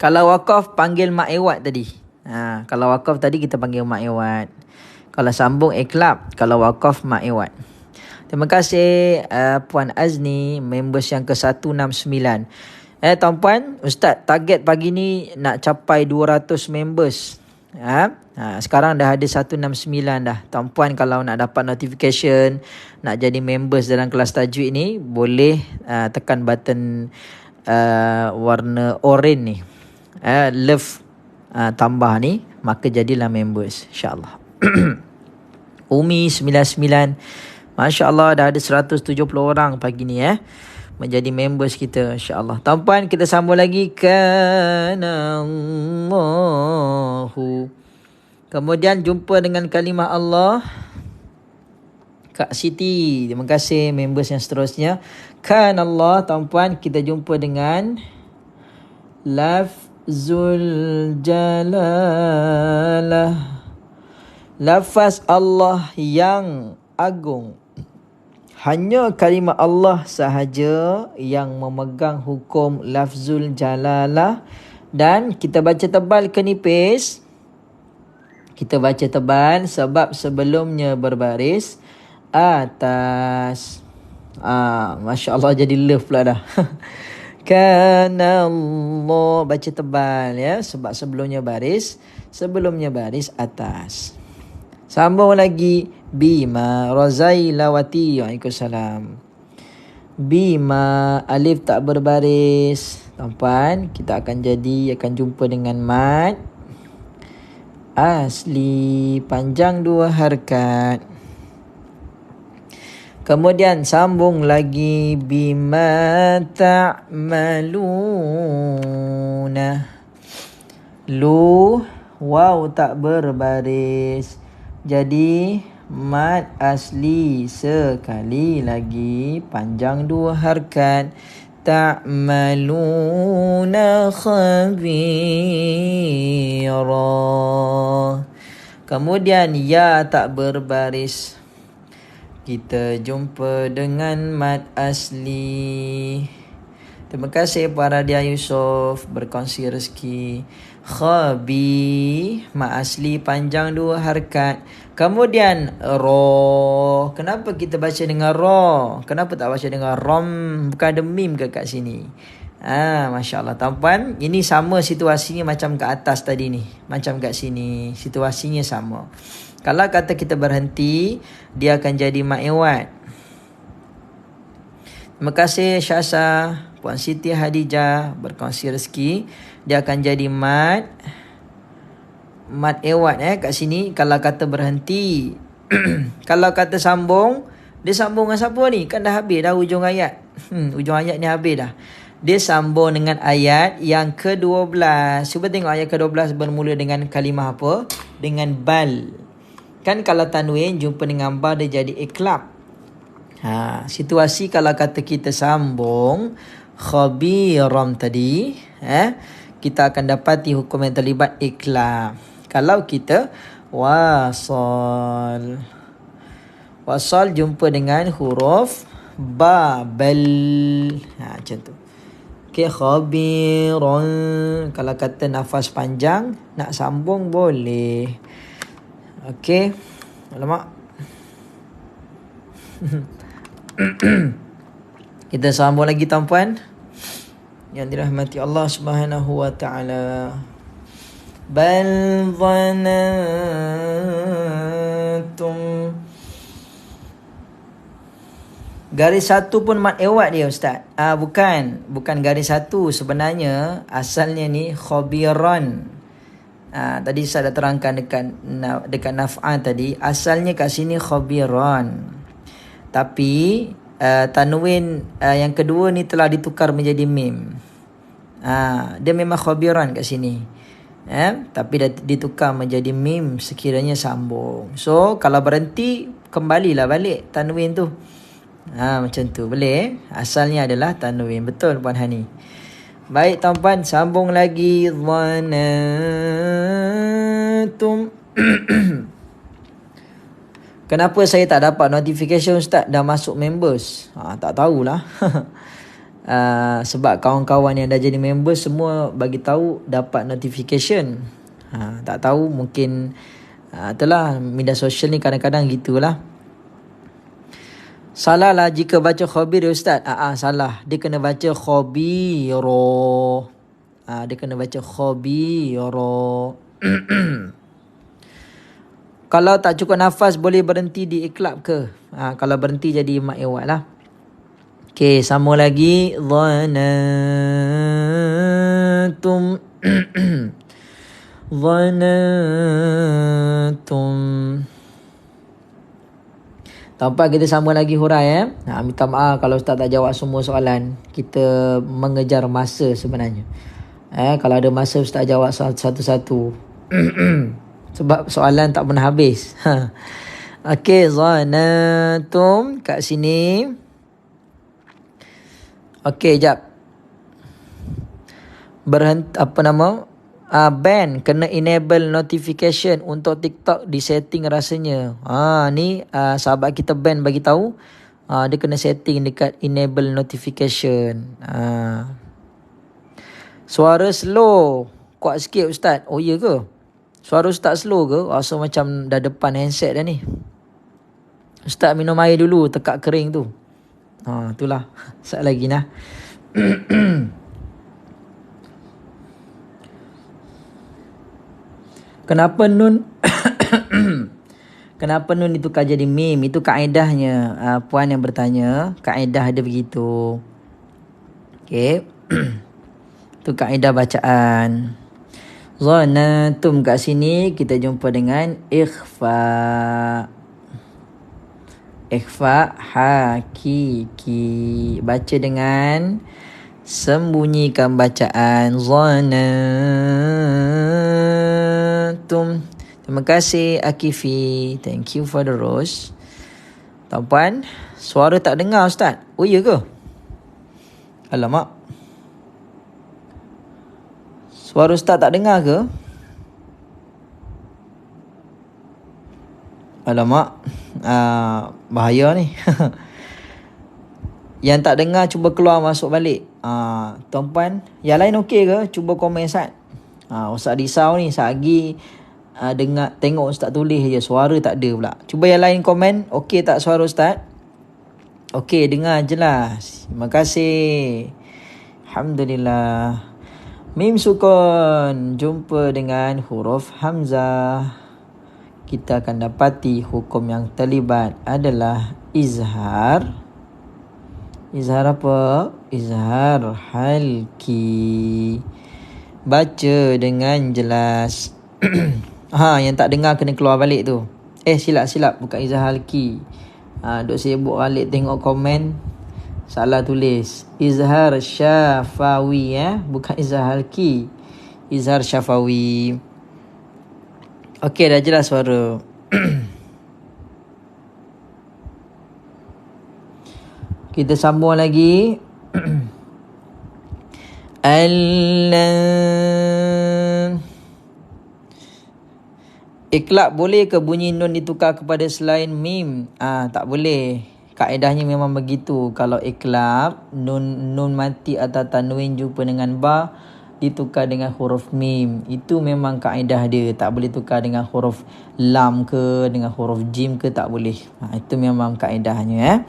Speaker 1: Kalau wakaf panggil mak iwad tadi. Kalau wakaf tadi kita panggil mak iwad. Kalau sambung iklab, kalau wakaf mak iwad. Terima kasih Puan Azni, members yang ke-169. Tuan-puan, Ustaz target pagi ni nak capai 200 members. Sekarang dah ada 169 dah. Tuan-puan kalau nak dapat notification, nak jadi members dalam kelas tajwid ni, boleh tekan button warna oren ni, love tambah ni, maka jadilah members insyaAllah. Umi 99, Masya Allah dah ada 170 orang pagi ni menjadi members kita insyaAllah. Tuan-puan, kita sambung lagi. Kanallahu Kemudian jumpa dengan kalimah Allah. Kak Siti, terima kasih members yang seterusnya. Kan Allah, tuan-puan, kita jumpa dengan lafzul jalalah. Lafaz Allah yang agung. Hanya kalimah Allah sahaja yang memegang hukum lafzul jalalah. Dan kita baca tebal ke nipis. Kita baca tebal sebab sebelumnya berbaris atas. Masya Allah, jadi love pula dah. Kana Allah, baca tebal ya, sebab sebelumnya baris atas. Sambung lagi. Bima Razailawati, waalaikumsalam. Bima, alif tak berbaris. Tuan-puan, kita akan jumpa dengan mat asli panjang 2 harakat. Kemudian sambung lagi. Bima ta'maluna. Lu, waw tak berbaris. Jadi mat asli sekali lagi panjang 2 harakat. Ta'maluna khabira. Kemudian ya tak berbaris. Kita jumpa dengan mat asli. Terima kasih para dia Yusof berkongsi rezeki. Khabi, mat asli panjang 2 harakat. Kemudian ra. Kenapa kita baca dengan ra? Kenapa tak baca dengan ram? Bukan ada mim ke kat sini? Masya Allah, tuan-puan, ini sama situasinya macam kat atas tadi ni. Macam kat sini, situasinya sama. Kalau kata kita berhenti, dia akan jadi mat iwad. Terima kasih Syasa, Puan Siti Hadijah berkongsi rezeki. Dia akan jadi mat iwad kat sini kalau kata berhenti. Kalau kata sambung, dia sambung dengan siapa ni? Kan dah habis dah ujung ayat. Ujung ayat ni habis dah. Dia sambung dengan ayat yang ke-12. Cuba tengok ayat ke-12 bermula dengan kalimah apa? Dengan bal. Kan kalau tanwin jumpa dengan ba dia jadi iklab. Situasi kalau kata kita sambung khabiram tadi, kita akan dapati hukum yang terlibat iklab. Kalau kita wasal jumpa dengan huruf ba bal. Macam tu. Okay, khabiran. Kalau kata nafas panjang nak sambung boleh. Okey. Alamak. Kita sambung lagi tuan-puan yang dirahmati Allah Subhanahu wa taala. Bal dhanantum. Garis satu pun mat iwad dia ustaz. Bukan garis satu sebenarnya. Asalnya ni khabiran. Tadi saya dah terangkan dekat naf'an tadi, asalnya kat sini khabiran. Tapi tanwin yang kedua ni telah ditukar menjadi mim. Dia memang khabiran kat sini. Tapi dah ditukar menjadi mim sekiranya sambung. So kalau berhenti, kembalilah balik tanwin tu. Macam tu boleh. Asalnya adalah tanwin. Betul Puan Hani. Baik tuan-puan, sambung lagi. Dhanantum. Kenapa saya tak dapat notification ustaz dah masuk members? Tak tahulah. Sebab kawan-kawan yang dah jadi members semua bagi tahu dapat notification. Tak tahu, mungkin itulah media sosial ni kadang-kadang gitulah. Salah lah jika baca khabir ustaz. Salah. Dia kena baca khabiro. Dia kena baca khabiro. Kalau tak cukup nafas boleh berhenti di iklab ke? Kalau berhenti jadi mat iwad lah. Okey, sambung lagi. Dhanantum. Dhanantum. Tanpa kita sambung lagi hurai minta maaf kalau ustaz tak jawab semua soalan. Kita mengejar masa sebenarnya. Kalau ada masa ustaz jawab satu-satu. Sebab soalan tak pernah habis. Okey, zanatum kat sini. Okey, jap. Ban kena enable notification untuk TikTok di setting rasanya. Ni sahabat kita ban bagi tahu. Dia kena setting dekat enable notification. Suara slow. Kuat sikit Ustaz. Oh ya ke? Suara Ustaz slow ke? Rasa macam dah depan handset dah ni. Ustaz minum air dulu, tekak kering tu. Itulah. Sat lagi nah. Kenapa nun kenapa nun ditukar jadi mim? Itu kaedahnya. Puan yang bertanya, kaedah dia begitu. Okey. Itu kaedah bacaan. Zanatum kat sini kita jumpa dengan ikhfa. Ikhfa hakiki. Baca dengan sembunyikan bacaan. Zanatum. Terima kasih Akifi. Thank you for the rose. Tuan-puan, suara tak dengar Ustaz. Oh iya ke? Alamak. Suara Ustaz tak dengar ke? Alamak. Bahaya ni. Yang tak dengar cuba keluar masuk balik. Tuan-puan, yang lain okey ke? Cuba komen Ustaz. Ustaz risau ni sehari dengar tengok Ustaz tulis je, suara tak ada pula. Cuba yang lain komen, okey tak suara Ustaz? Okey, dengar jelas. Terima kasih. Alhamdulillah. Mim sukun jumpa dengan huruf hamzah. Kita akan dapati hukum yang terlibat adalah izhar. Izhar apa? Izhar halki. Baca dengan jelas. Yang tak dengar kena keluar balik tu. Silap bukan izhar halki. Duk sibuk balik tengok komen, salah tulis. Izhar syafawi bukan izhar halki. Izhar syafawi. Okey, dah jelas suara. Kita sambung lagi. Iklab boleh ke bunyi nun ditukar kepada selain mim? Tak boleh. Kaedahnya memang begitu. Kalau iklab, nun mati atau tanwin jumpa dengan ba, ditukar dengan huruf mim. Itu memang kaedah dia. Tak boleh tukar dengan huruf lam ke, dengan huruf jim ke, tak boleh. Itu memang kaedahnya.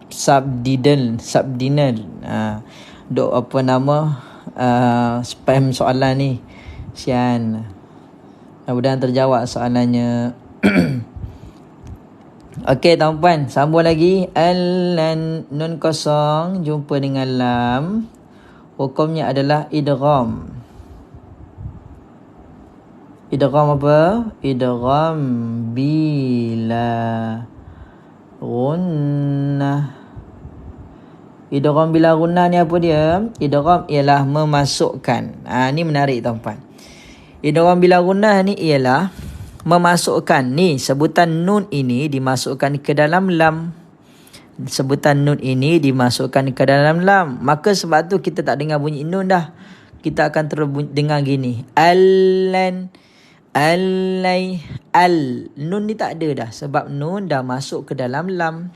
Speaker 1: Subdinal. Dok apa nama spam soalan ni. Sian. Mudah-mudahan terjawab soalannya. Okey tuan-puan, sambung lagi. Nun kosong jumpa dengan lam. Hukumnya adalah idgham. Idgham apa? Idgham bila gunnah. Idgham bila gunnah ni apa dia? Idgham ialah memasukkan. Ni menarik tuan-puan. Idgham bila gunnah ni ialah memasukkan. Ni sebutan nun ini dimasukkan ke dalam lam. Sebutan nun ini dimasukkan ke dalam lam. Maka sebab tu kita tak dengar bunyi nun dah. Kita akan dengar gini. Allan, allai, al. Nun ni tak ada dah. Sebab nun dah masuk ke dalam lam.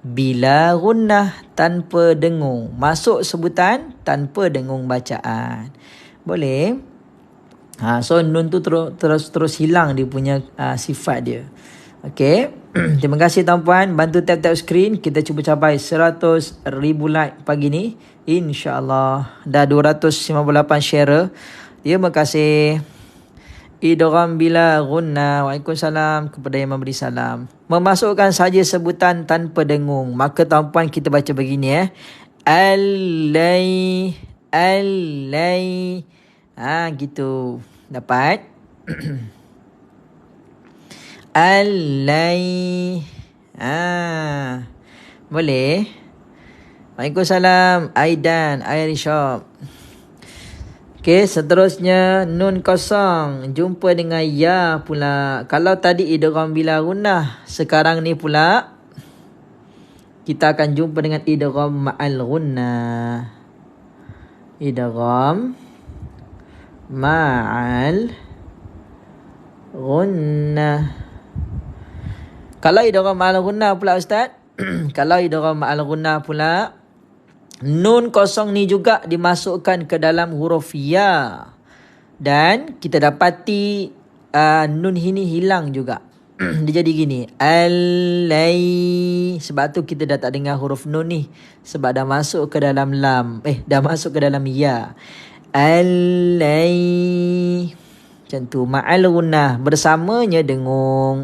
Speaker 1: Bila gunnah, tanpa dengung. Masuk sebutan tanpa dengung bacaan. Boleh? So nun tu terus hilang dia punya sifat dia. Okey. Terima kasih tuan-puan, bantu tap-tap skrin. Kita cuba capai 100,000 like pagi ni. InsyaAllah. Dah 258 share. Terima kasih. Idgham bila gunna. Waalaikumsalam kepada yang memberi salam. Memasukkan saja sebutan tanpa dengung. Maka tuan-puan kita baca begini Allai. Gitu. Dapat? Allai. Boleh? Waalaikumsalam Aidan, Air Shop. Okey, seterusnya nun kosong jumpa dengan ya pula. Kalau tadi idgham bila gunnah, sekarang ni pula kita akan jumpa dengan idgham ma'al gunnah. Idgham ma'al gunnah. Kalau idgham ma'al gunnah pula ustaz, kalau idgham ma'al gunnah pula, nun kosong ni juga dimasukkan ke dalam huruf ya. Dan kita dapati nun ini hilang juga. Dia jadi gini. Allai. Sebab tu kita dah tak dengar huruf nun ni. Sebab dah masuk ke dalam lam. Dah masuk ke dalam ya. Allai. Macam tu. Ma'al gunnah. Bersamanya dengung.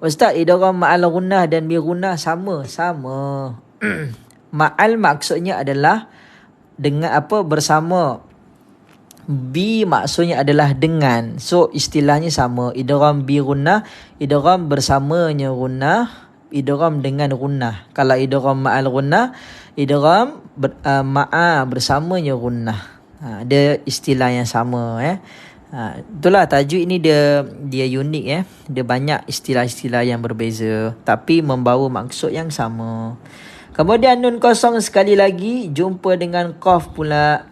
Speaker 1: Ustaz, idgham ma'al gunnah dan bi gunnah sama. Ma'al maksudnya adalah dengan bersama. Bi maksudnya adalah dengan. So istilahnya sama. Idgham bi gunnah, idgham bersamanya gunnah, idgham dengan gunnah. Kalau idgham ma'al gunnah, idgham bersamanya gunnah. Dia istilah yang sama. Itulah tajwid ni dia unik. Dia banyak istilah-istilah yang berbeza tapi membawa maksud yang sama. Kemudian nun kosong sekali lagi jumpa dengan qaf pula.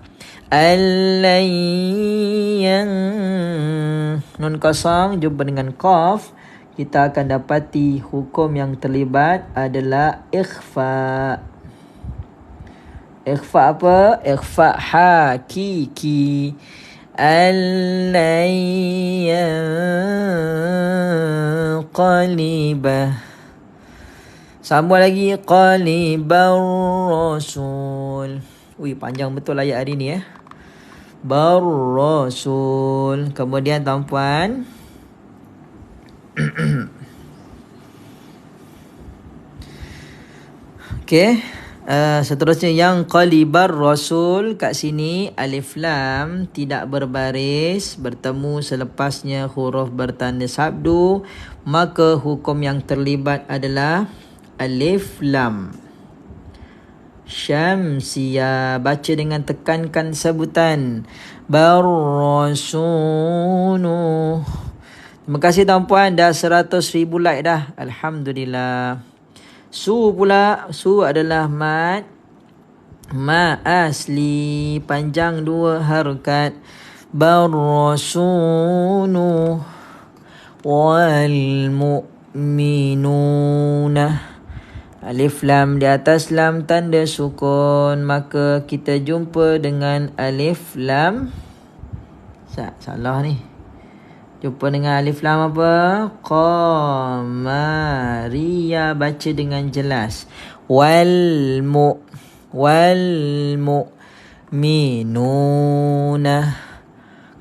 Speaker 1: Nun kosong jumpa dengan qaf, kita akan dapati hukum yang terlibat adalah ikhfa. Ikhfa apa? Ikhfa hakiki. Qalibah. Sambung lagi. Qalibar rasul. Panjang betul ayat hari ni. Bar-rasul. Kemudian tuan-puan, okey, seterusnya yang qalibar rasul, kat sini alif lam tidak berbaris, bertemu selepasnya huruf bertanda sabdu, maka hukum yang terlibat adalah alif lam syamsiyah. Baca dengan tekankan sebutan barrasulu. Terima kasih tuan-puan, dah 100,000 like dah. Alhamdulillah. Su pula, su adalah mad asli, panjang 2 harakat. Barrasulu wal mu'minuna. Alif lam di atas lam tanda sukun, maka kita jumpa dengan alif lam. Salah ni. Jumpa dengan alif lam apa? Qamariyah. Baca dengan jelas. Wal mu'minuna.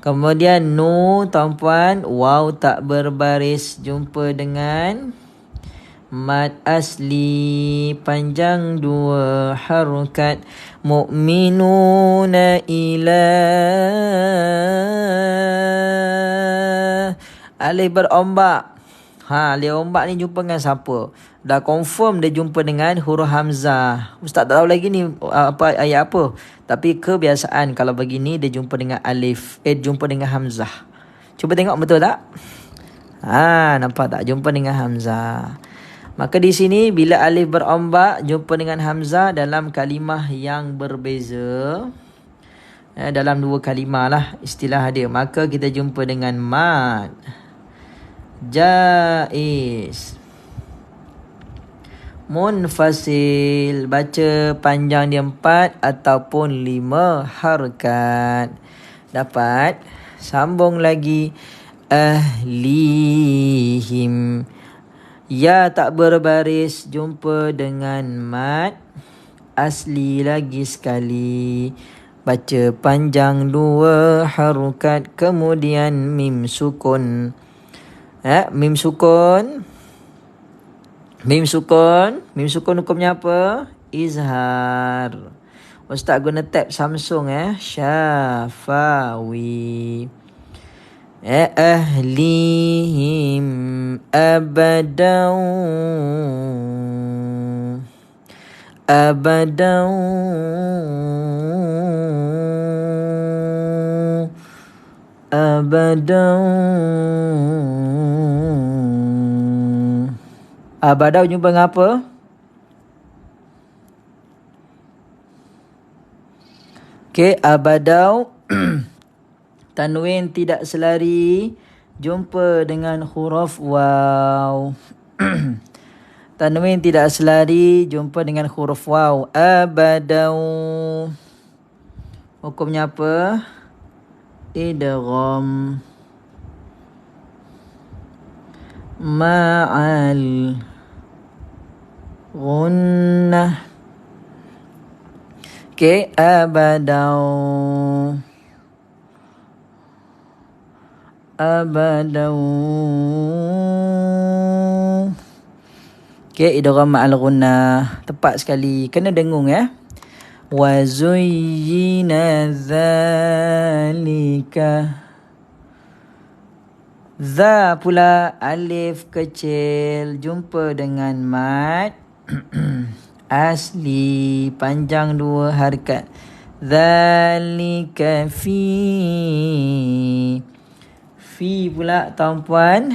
Speaker 1: Kemudian nu tuan-puan, waw tak berbaris, jumpa dengan mad asli, panjang 2 harakat. Mu'minuna ila. Alif berombak. Alif ombak ni jumpa dengan siapa? Dah confirm dia jumpa dengan huruf hamzah. Ustaz tak tahu lagi ni ayat apa. Tapi kebiasaan kalau begini dia jumpa dengan alif, jumpa dengan hamzah. Cuba tengok betul tak? Nampak tak? Jumpa dengan hamzah. Maka di sini bila alif berombak jumpa dengan hamzah dalam kalimah yang berbeza, dalam 2 kalimah lah istilah dia, maka kita jumpa dengan mad jaiz munfasil. Baca panjang dia 4 ataupun 5 harakat. Dapat. Sambung lagi. Ahlihim. Ya tak berbaris, jumpa dengan mad asli lagi sekali. Baca panjang 2 harakat. Kemudian mim sukun. Mim sukun. Mim sukun hukumnya apa? Izhar. Ustaz guna tab Samsung Syafawi. Ahlihim abadan Abadau. Abadau jumpa dengan apa? Okey, abadau. Tanwin tidak selari. Jumpa dengan huruf waw. Tanwin tidak selari. Jumpa dengan huruf waw. Abadau. Hukumnya apa? Idgham ma'al gunnah. Okey, abadau. Abadau. Okey, idgham ma'al gunnah. Tepat sekali. Kena dengung ya. Wa zuyyina dzalika. Za pula alif kecil jumpa dengan mad asli panjang dua harakat. Dzalika fi pula tuan-puan.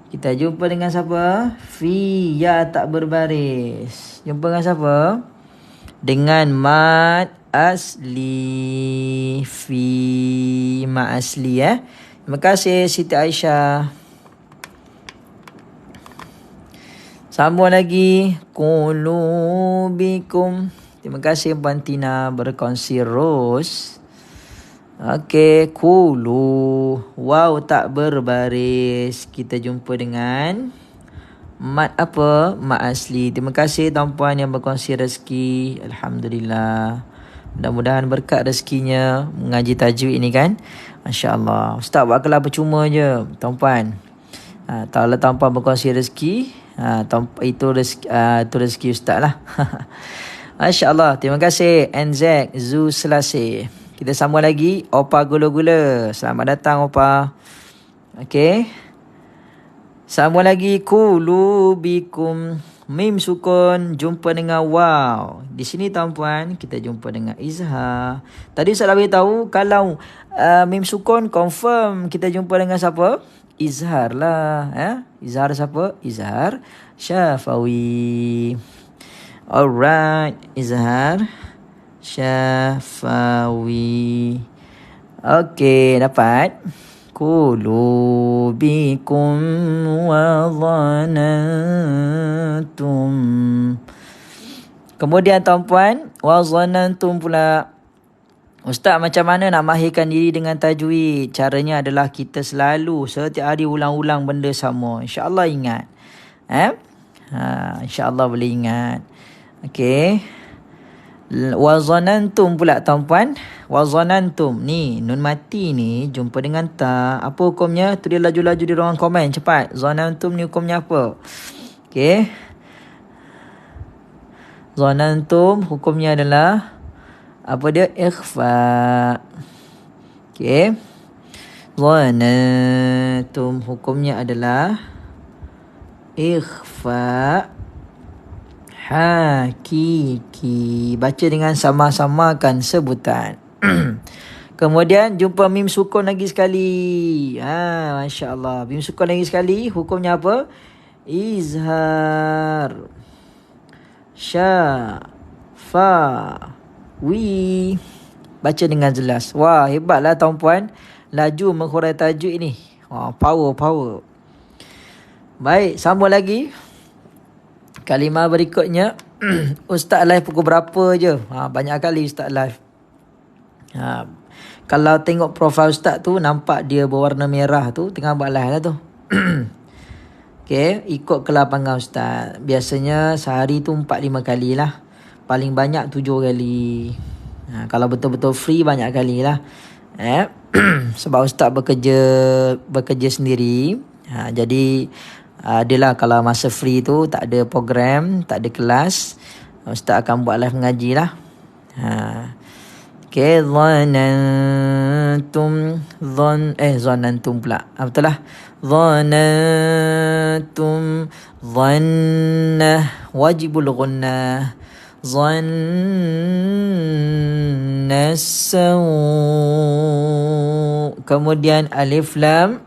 Speaker 1: Kita jumpa dengan siapa? Fi ya tak berbaris. Jumpa dengan siapa? Dengan mad asli. Fi mad asli ya. Terima kasih Siti Aisyah. Sambung lagi. Qulubikum. Terima kasih Puan Tina berkongsi Ros. Okey, kulu. Wow tak berbaris. Kita jumpa dengan mat apa? Mat asli. Terima kasih tuan-puan yang berkongsi rezeki. Alhamdulillah. Mudah-mudahan berkat rezekinya mengaji tajwid ini kan. Masya Allah. Ustaz buat kelas percuma je tuan-puan. Kalau tuan-puan berkongsi rezeki, itu rezeki Ustaz lah. Masya Allah. Terima kasih NZ Zu Selasih. Kita sambung lagi. Opa Gula-Gula. Selamat datang Opa. Okey. Sambung lagi. Qulubikum. Mim sukun jumpa dengan waw. Di sini tuan-puan kita jumpa dengan izhar. Tadi saya beritahu kalau mim sukun confirm kita jumpa dengan siapa? Izhar lah. Izhar siapa? Izhar syafawi. Alright. Izhar syafawi. Okey, dapat. Qulubikum wa dhanantum. Kemudian tuan-puan, wa dhanantum pula. Ustaz, macam mana nak mahirkan diri dengan tajwid? Caranya adalah kita selalu setiap hari ulang-ulang benda sama. InsyaAllah ingat. InsyaAllah boleh ingat. Okey. Wa dhanantum pula tuan-puan. Wa dhanantum ni nun mati ni jumpa dengan ta. Apa hukumnya? Tu dia laju-laju di ruang komen cepat. Dhanantum ni hukumnya apa? Okey. Dhanantum hukumnya adalah apa dia? Ikhfa. Okey. Dhanantum hukumnya adalah ikhfa hakiki. Baca dengan sama-samakan sebutan. Kemudian jumpa mim sukun lagi sekali. Masya Allah. Mim sukun lagi sekali. Hukumnya apa? Izhar. Syafawi. Baca dengan jelas. Wah, hebatlah tuan-puan. Laju menghurai tajuk ini. Wah, power. Baik, sambung lagi. Kalimah berikutnya. Ustaz live pukul berapa je? Banyak kali Ustaz live. Kalau tengok profil Ustaz tu, nampak dia berwarna merah tu, tengah buat live lah tu. Okay, ikut kelapangan Ustaz. Biasanya sehari tu 4-5 kali lah. Paling banyak 7 kali. Kalau betul-betul free banyak kali lah. Sebab Ustaz bekerja sendiri. Jadi adalah kalau masa free tu tak ada program, tak ada kelas, Ustaz akan buat live mengaji lah. Okay, zanantum pula. Betul lah. Zanantum dhannah wajibul ghunnah. Zanna saw. kemudian alif lam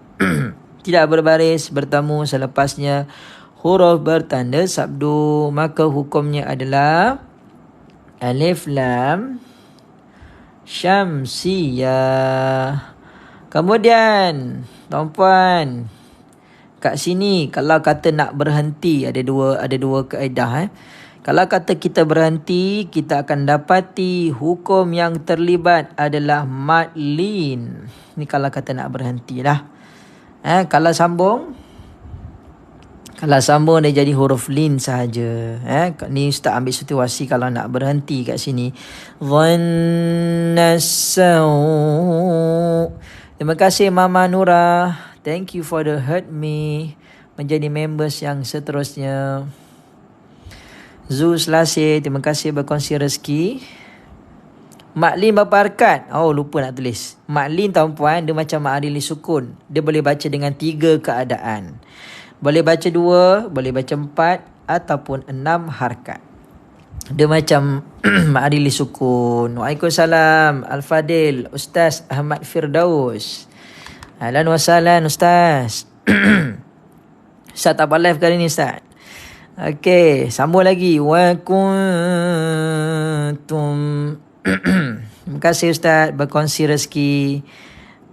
Speaker 1: tidak berbaris bertemu selepasnya huruf bertanda sabdu, maka hukumnya adalah alif lam syamsiyah. Kemudian tuan-puan, kat sini kalau kata nak berhenti ada dua kaedah. Kalau kata kita berhenti, kita akan dapati hukum yang terlibat adalah mad lin. Ni kalau kata nak berhenti lah. Kalau sambung dia jadi huruf lin sahaja. Ni Ustaz ambil situasi kalau nak berhenti kat sini. Dhannasau. Terima kasih Mama Nura. Thank you for the hurt me. Menjadi members yang seterusnya. Zu Selasih, terima kasih berkongsi rezeki. Maklin berapa harkat? Oh, lupa nak tulis. Maklin tuan-puan, dia macam ma'arili sukun. Dia boleh baca dengan 3 keadaan. Boleh baca 2, boleh baca 4 ataupun 6 harkat. Dia macam ma'arili sukun. Waalaikumsalam Al-Fadil, Ustaz Ahmad Firdaus. Ahlan wa sahlan Ustaz. Ustaz tak apa live kali ni Ustaz. Okey, sambung lagi. Wa kuntum. Terima kasih Ustaz berkongsi rezeki.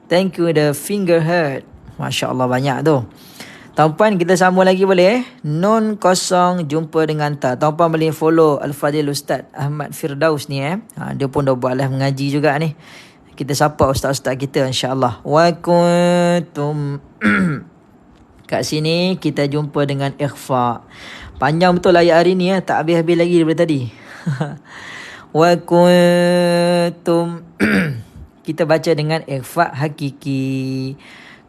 Speaker 1: Thank you the finger hurt. Masya Allah banyak tu. Tuan-puan kita sambung lagi boleh? Nun kosong jumpa dengan ta. Tuan-puan boleh follow Al-Fadil Ustaz Ahmad Firdaus ni dia pun dah buat live mengaji juga ni. Kita sapa ustaz-ustaz kita insya-Allah. Wa kuntum. Kat sini kita jumpa dengan ikhfa. Panjang betul ayat hari ni tak habis-habis lagi daripada tadi. Wa kuntum. Kita baca dengan ikhfa hakiki.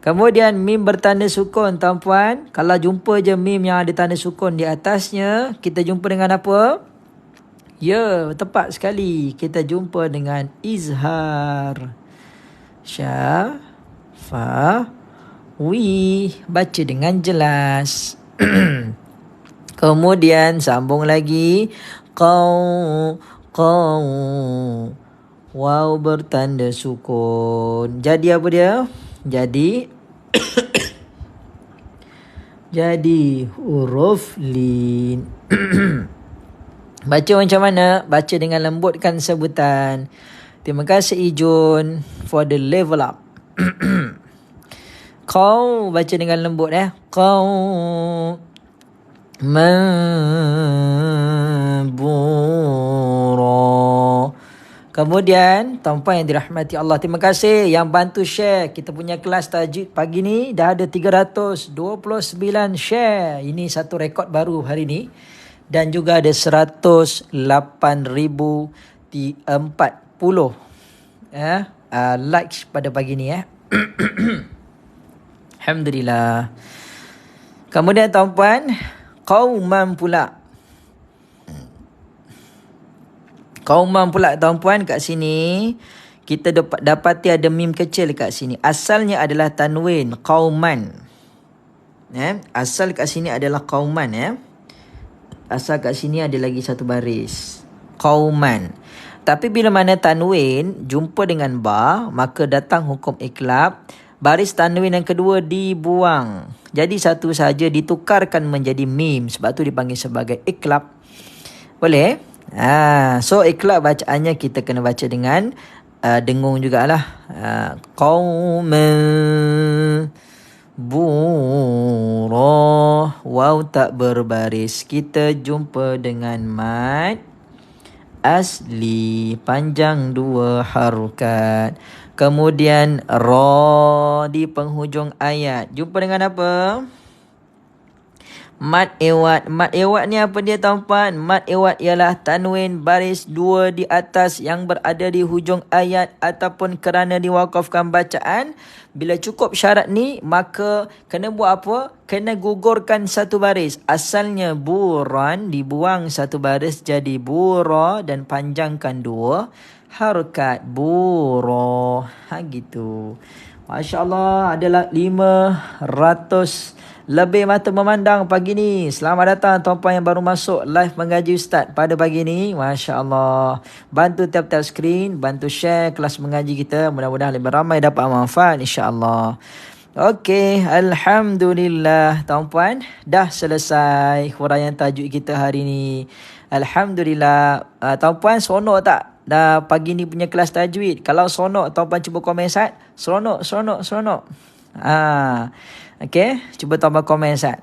Speaker 1: Kemudian mim bertanda sukun tuan-puan. Kalau jumpa je mim yang ada tanda sukun di atasnya, kita jumpa dengan apa? Ya, tepat sekali. Kita jumpa dengan izhar. Syafawi. Baca dengan jelas. Kemudian sambung lagi. Qaw. Waw bertanda sukun. Jadi apa dia? Jadi huruf lin. Baca macam mana? Baca dengan lembutkan sebutan. Terima kasih Ijun for the level up. Kau baca dengan lembut Kau mabura. Kemudian tuan-puan yang dirahmati Allah, terima kasih yang bantu share. Kita punya kelas tajwid pagi ni dah ada 329 share. Ini satu rekod baru hari ni. Dan juga ada 108,040 likes pada pagi ni Alhamdulillah. Kemudian tuan-puan, qauman pula tuan-puan kat sini kita dapati ada mim kecil kat sini. Asalnya adalah tanwin qauman. Asal kat sini adalah qauman Asal kat sini ada lagi satu baris. Qauman. Tapi bila mana tanwin jumpa dengan ba, maka datang hukum iklab. Baris tanwin yang kedua dibuang. Jadi satu saja ditukarkan menjadi mim. Sebab tu dipanggil sebagai iklab. Boleh? So iklab bacaannya kita kena baca dengan dengung jugalah. Qauman bura. Waw tak berbaris. Kita jumpa dengan mad asli panjang 2 harokat. Kemudian ra di penghujung ayat. Jumpa dengan apa? Mad ewad. Mad ewad ni apa dia tuan-puan? Mad ewad ialah tanwin baris 2 di atas yang berada di hujung ayat ataupun kerana diwakafkan bacaan. Bila cukup syarat ni, maka kena buat apa? Kena gugurkan satu baris. Asalnya buran, dibuang satu baris jadi bura dan panjangkan 2 harokat. Bura. Gitu. Masya Allah, adalah 500 Lebih mata memandang pagi ni. Selamat datang tuan-puan yang baru masuk live mengaji Ustaz pada pagi ni. Masya Allah. Bantu tap-tap skrin, bantu share kelas mengaji kita. Mudah-mudahan lebih ramai dapat manfaat insya-Allah. Okey, alhamdulillah tuan-puan dah selesai huraian tajuk kita hari ni. Alhamdulillah. Tuan-puan seronok tak? Dah pagi ni punya kelas tajwid. Kalau seronok, tuan-puan cuba komen Ustaz. Seronok. Okey, cuba tuan-puan komen Ustaz.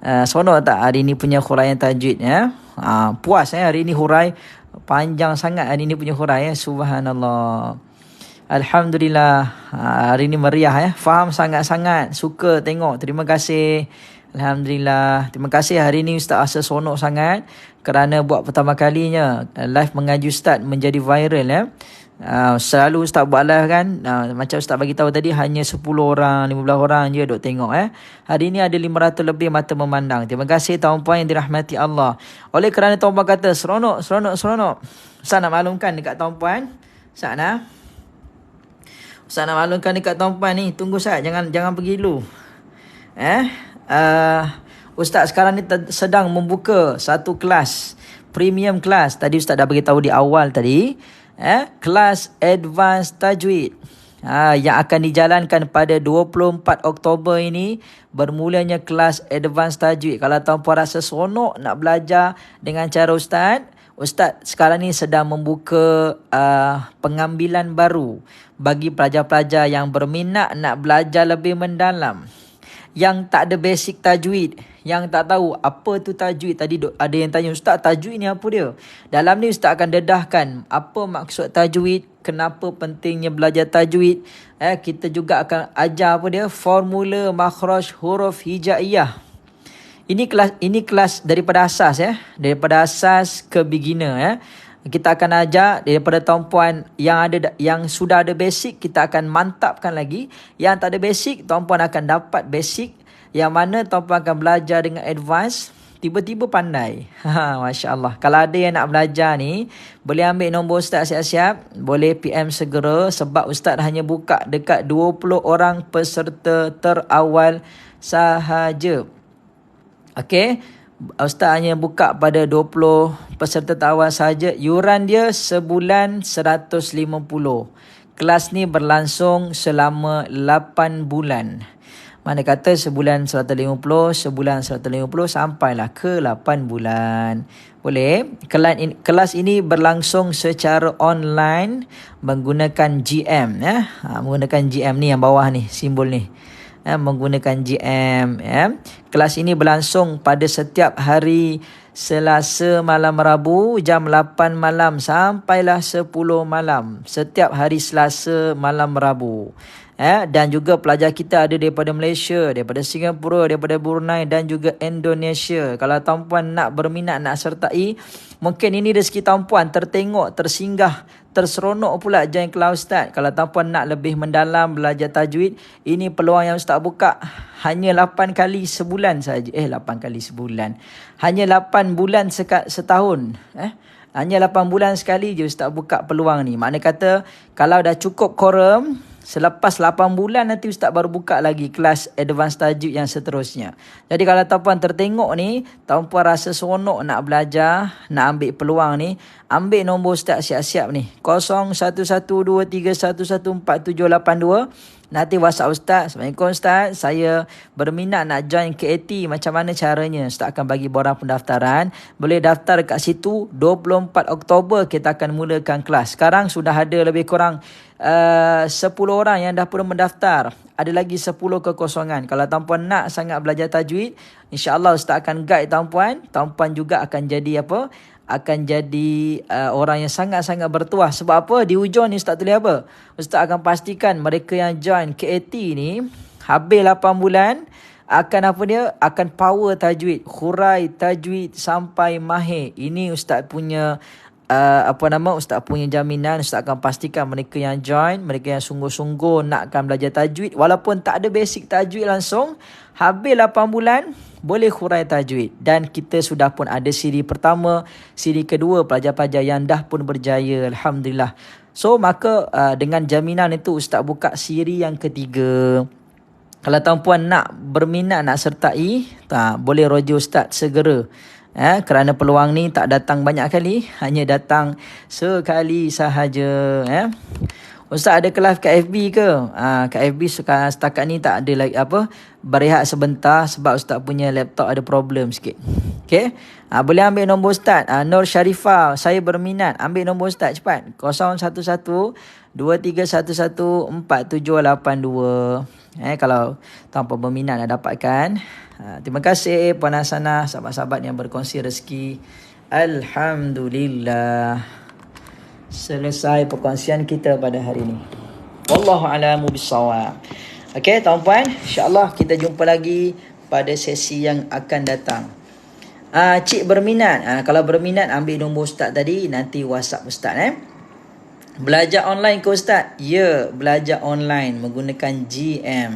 Speaker 1: Seronok tak hari ni punya huraian tajwid ya? Puas hari ni hurai panjang sangat hari ni punya hurai ya. Subhanallah. Alhamdulillah. Hari ni meriah faham sangat-sangat, suka tengok. Terima kasih. Alhamdulillah. Terima kasih hari ni Ustaz rasa seronok sangat kerana buat pertama kalinya live mengaji Ustaz menjadi viral ya. Selalu Ustaz buat live kan, macam Ustaz bagi tahu tadi hanya 10 orang, 15 orang je duk tengok Hari ni ada 500 lebih mata memandang. Terima kasih tuan-puan yang dirahmati Allah. Oleh kerana tuan-puan kata seronok. Ustaz nak maklumkan dekat tuan-puan. Ustaz nak maklumkan dekat tuan-puan ni. Tunggu Ustaz, jangan pergi dulu. Ustaz sekarang ni sedang membuka satu kelas, premium kelas. Tadi Ustaz dah beritahu di awal tadi. Kelas Advanced Tajwid yang akan dijalankan pada 24 Oktober ini. Bermulanya kelas Advanced Tajwid. Kalau tuan-puan rasa seronok nak belajar dengan cara Ustaz sekarang ni sedang membuka pengambilan baru bagi pelajar-pelajar yang berminat nak belajar lebih mendalam, yang tak ada basic tajwid, yang tak tahu apa tu tajwid. Tadi ada yang tanya, Ustaz tajwid ni apa dia? Dalam ni Ustaz akan dedahkan apa maksud tajwid, kenapa pentingnya belajar tajwid. Kita juga akan ajar apa dia, formula makhraj huruf hijaiyah. Ini kelas daripada asas daripada asas ke beginner Kita akan ajar daripada tuan-puan yang sudah ada basic, kita akan mantapkan lagi. Yang tak ada basic, tuan-puan akan dapat basic. Yang mana tuan-puan akan belajar dengan advance, tiba-tiba pandai. Masya Allah. Kalau ada yang nak belajar ni, boleh ambil nombor Ustaz siap-siap. Boleh PM segera sebab Ustaz hanya buka dekat 20 orang peserta terawal sahaja. Okey. Ustaz hanya buka pada 20 peserta terawal sahaja. Yuran dia sebulan 150. Kelas ni berlangsung selama 8 bulan. Mana kata sebulan 150 sampailah ke 8 bulan. Boleh. Kelas ini berlangsung secara online menggunakan GM menggunakan GM ni yang bawah ni, simbol ni. Menggunakan GM. Kelas ini berlangsung pada setiap hari Selasa malam Rabu jam 8 malam sampailah 10 malam. Setiap hari Selasa malam Rabu. Dan juga pelajar kita ada daripada Malaysia, daripada Singapura, daripada Brunei dan juga Indonesia. Kalau tuan-puan nak berminat nak sertai, mungkin ini rezeki tuan-puan tertengok, tersinggah, terseronok pula join kelas Ustaz. Kalau tuan-puan nak lebih mendalam belajar tajwid, ini peluang yang Ustaz buka. Hanya 8 kali sebulan saja. 8 kali sebulan. Hanya 8 bulan setahun. Hanya 8 bulan sekali je Ustaz buka peluang ni. Makna kata kalau dah cukup quorum, selepas 8 bulan nanti Ustaz baru buka lagi kelas advance tajwid yang seterusnya. Jadi kalau tuan-puan tertengok ni, tuan-puan rasa seronok nak belajar, nak ambil peluang ni, ambil nombor Ustaz siap-siap ni. 0112311472. Nanti WhatsApp Ustaz. Assalamualaikum Ustaz, saya berminat nak join KAT. Macam mana caranya? Ustaz akan bagi borang pendaftaran. Boleh daftar kat situ. 24 Oktober kita akan mulakan kelas. Sekarang sudah ada lebih kurang 10 orang yang dah pun mendaftar. Ada lagi 10 kekosongan. Kalau tuan-puan nak sangat belajar tajwid, insya-Allah Ustaz akan guide tuan-puan. Tuan-puan juga akan jadi apa? Akan jadi orang yang sangat-sangat bertuah. Sebab apa? Di hujung ni Ustaz tulis apa? Ustaz akan pastikan mereka yang join KAT ni habis 8 bulan akan apa dia? Akan power tajwid, hurai tajwid sampai mahir. Ini Ustaz punya Ustaz punya jaminan. Ustaz akan pastikan mereka yang join, mereka yang sungguh-sungguh nakkan belajar tajwid, walaupun tak ada basic tajwid langsung, habis 8 bulan boleh hurai tajwid. Dan kita sudah pun ada siri pertama, siri kedua, pelajar-pelajar yang dah pun berjaya, alhamdulillah. So maka dengan jaminan itu Ustaz buka siri yang ketiga. Kalau tuan-puan nak berminat nak sertai, boleh roja Ustaz segera. Kerana peluang ni tak datang banyak kali, hanya datang sekali sahaja. Ustaz ada kelas kat FB ke? Kat FB setakat ni tak ada lagi berehat sebentar sebab Ustaz punya laptop ada problem sikit. Okey. Boleh ambil nombor Ustaz. Nur Sharifah, saya berminat. Ambil nombor Ustaz cepat. 011-2311-4782. Kalau tanpa berminat nak dapatkan. Terima kasih Puan Hasanah, sahabat-sahabat yang berkongsi rezeki. Alhamdulillah. Selesai perkongsian kita pada hari ini. Wallahu a'lamu bissawab. Okey, tuan-puan, insya-Allah kita jumpa lagi pada sesi yang akan datang. Cik berminat. Kalau berminat ambil nombor Ustaz tadi, nanti WhatsApp Ustaz. Belajar online ke Ustaz? Ya, belajar online menggunakan GM.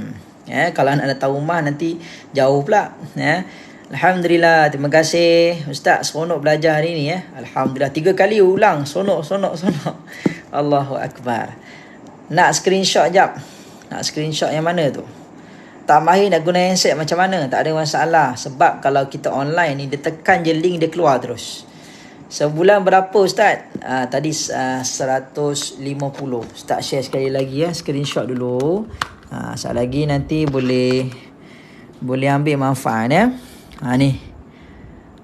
Speaker 1: Kalau nak datang rumah nanti jauh pula. Alhamdulillah, terima kasih Ustaz, seronok belajar hari ni. Alhamdulillah, 3 kali ulang, seronok. Allahu Akbar. Nak screenshot jap. Nak screenshot yang mana tu? Tak mahir nak guna handset macam mana? Tak ada masalah. Sebab kalau kita online ni, dia tekan je link, dia keluar terus. Sebulan berapa Ustaz? Tadi 150. Ustaz share sekali lagi screenshot dulu. Sekali lagi nanti boleh ambil manfaat ni.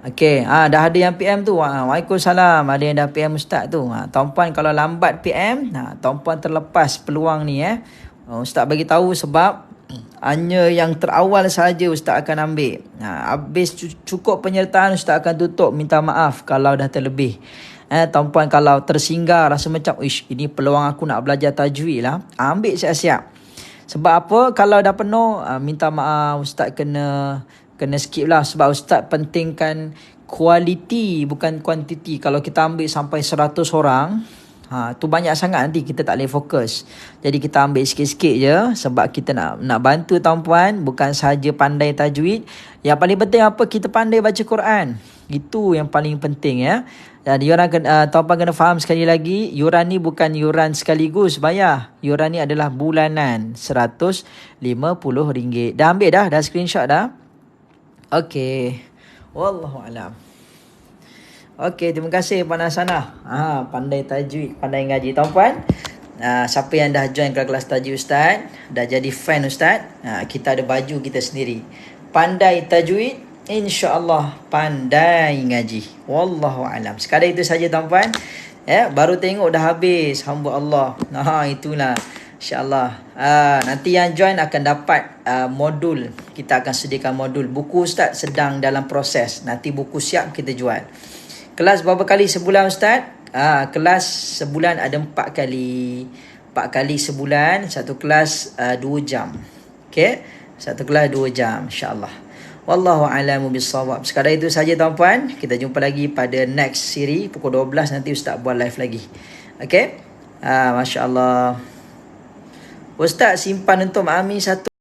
Speaker 1: Okey, dah ada yang PM tu. Waalaikumsalam. Ada yang dah PM Ustaz tu. Tuan-puan kalau lambat PM, tuan-puan terlepas peluang ni. Ustaz bagi tahu sebab hanya yang terawal saja Ustaz akan ambil. Habis cukup penyertaan, Ustaz akan tutup. Minta maaf kalau dah terlebih. Tuan-puan kalau tersinggah, rasa macam ini peluang aku nak belajar tajwid lah, ambil siap-siap. Sebab apa? Kalau dah penuh, minta maaf, Ustaz kena skip lah. Sebab Ustaz pentingkan kualiti bukan kuantiti. Kalau kita ambil sampai 100 orang, tu banyak sangat, nanti kita tak boleh fokus. Jadi kita ambil sikit-sikit je sebab kita nak bantu tuan-puan, bukan sahaja pandai tajwid. Yang paling penting apa? Kita pandai baca Quran. Itu yang paling penting Dan tuan-puan kena faham sekali lagi, yuran ni bukan yuran sekaligus bayar. Yuran ni adalah bulanan, RM150. Dah ambil dah screenshot dah. Okey. Wallahu alam. Okey, terima kasih Puan Hasanah. Pandai tajwid, pandai ngaji tuan-puan. Siapa yang dah join kelas tajwid Ustaz, dah jadi fan Ustaz, kita ada baju kita sendiri. Pandai tajwid, insya-Allah pandai ngaji. Wallahu alam. Sekadar itu saja tuan-puan. Baru tengok dah habis. Hamba Allah. Itulah. InsyaAllah. Nanti yang join akan dapat modul. Kita akan sediakan modul. Buku Ustaz sedang dalam proses. Nanti buku siap kita jual. Kelas berapa kali sebulan Ustaz? Kelas sebulan ada 4 kali. 4 kali sebulan. Satu kelas 2 jam. Okay? Satu kelas 2 jam. InsyaAllah. Wallahu a'lamu bissawab. Sekadar itu saja tuan-puan. Kita jumpa lagi pada next siri. Pukul 12 nanti Ustaz buat live lagi. Okay? Masya Allah. Ustaz simpan untuk Amin 1.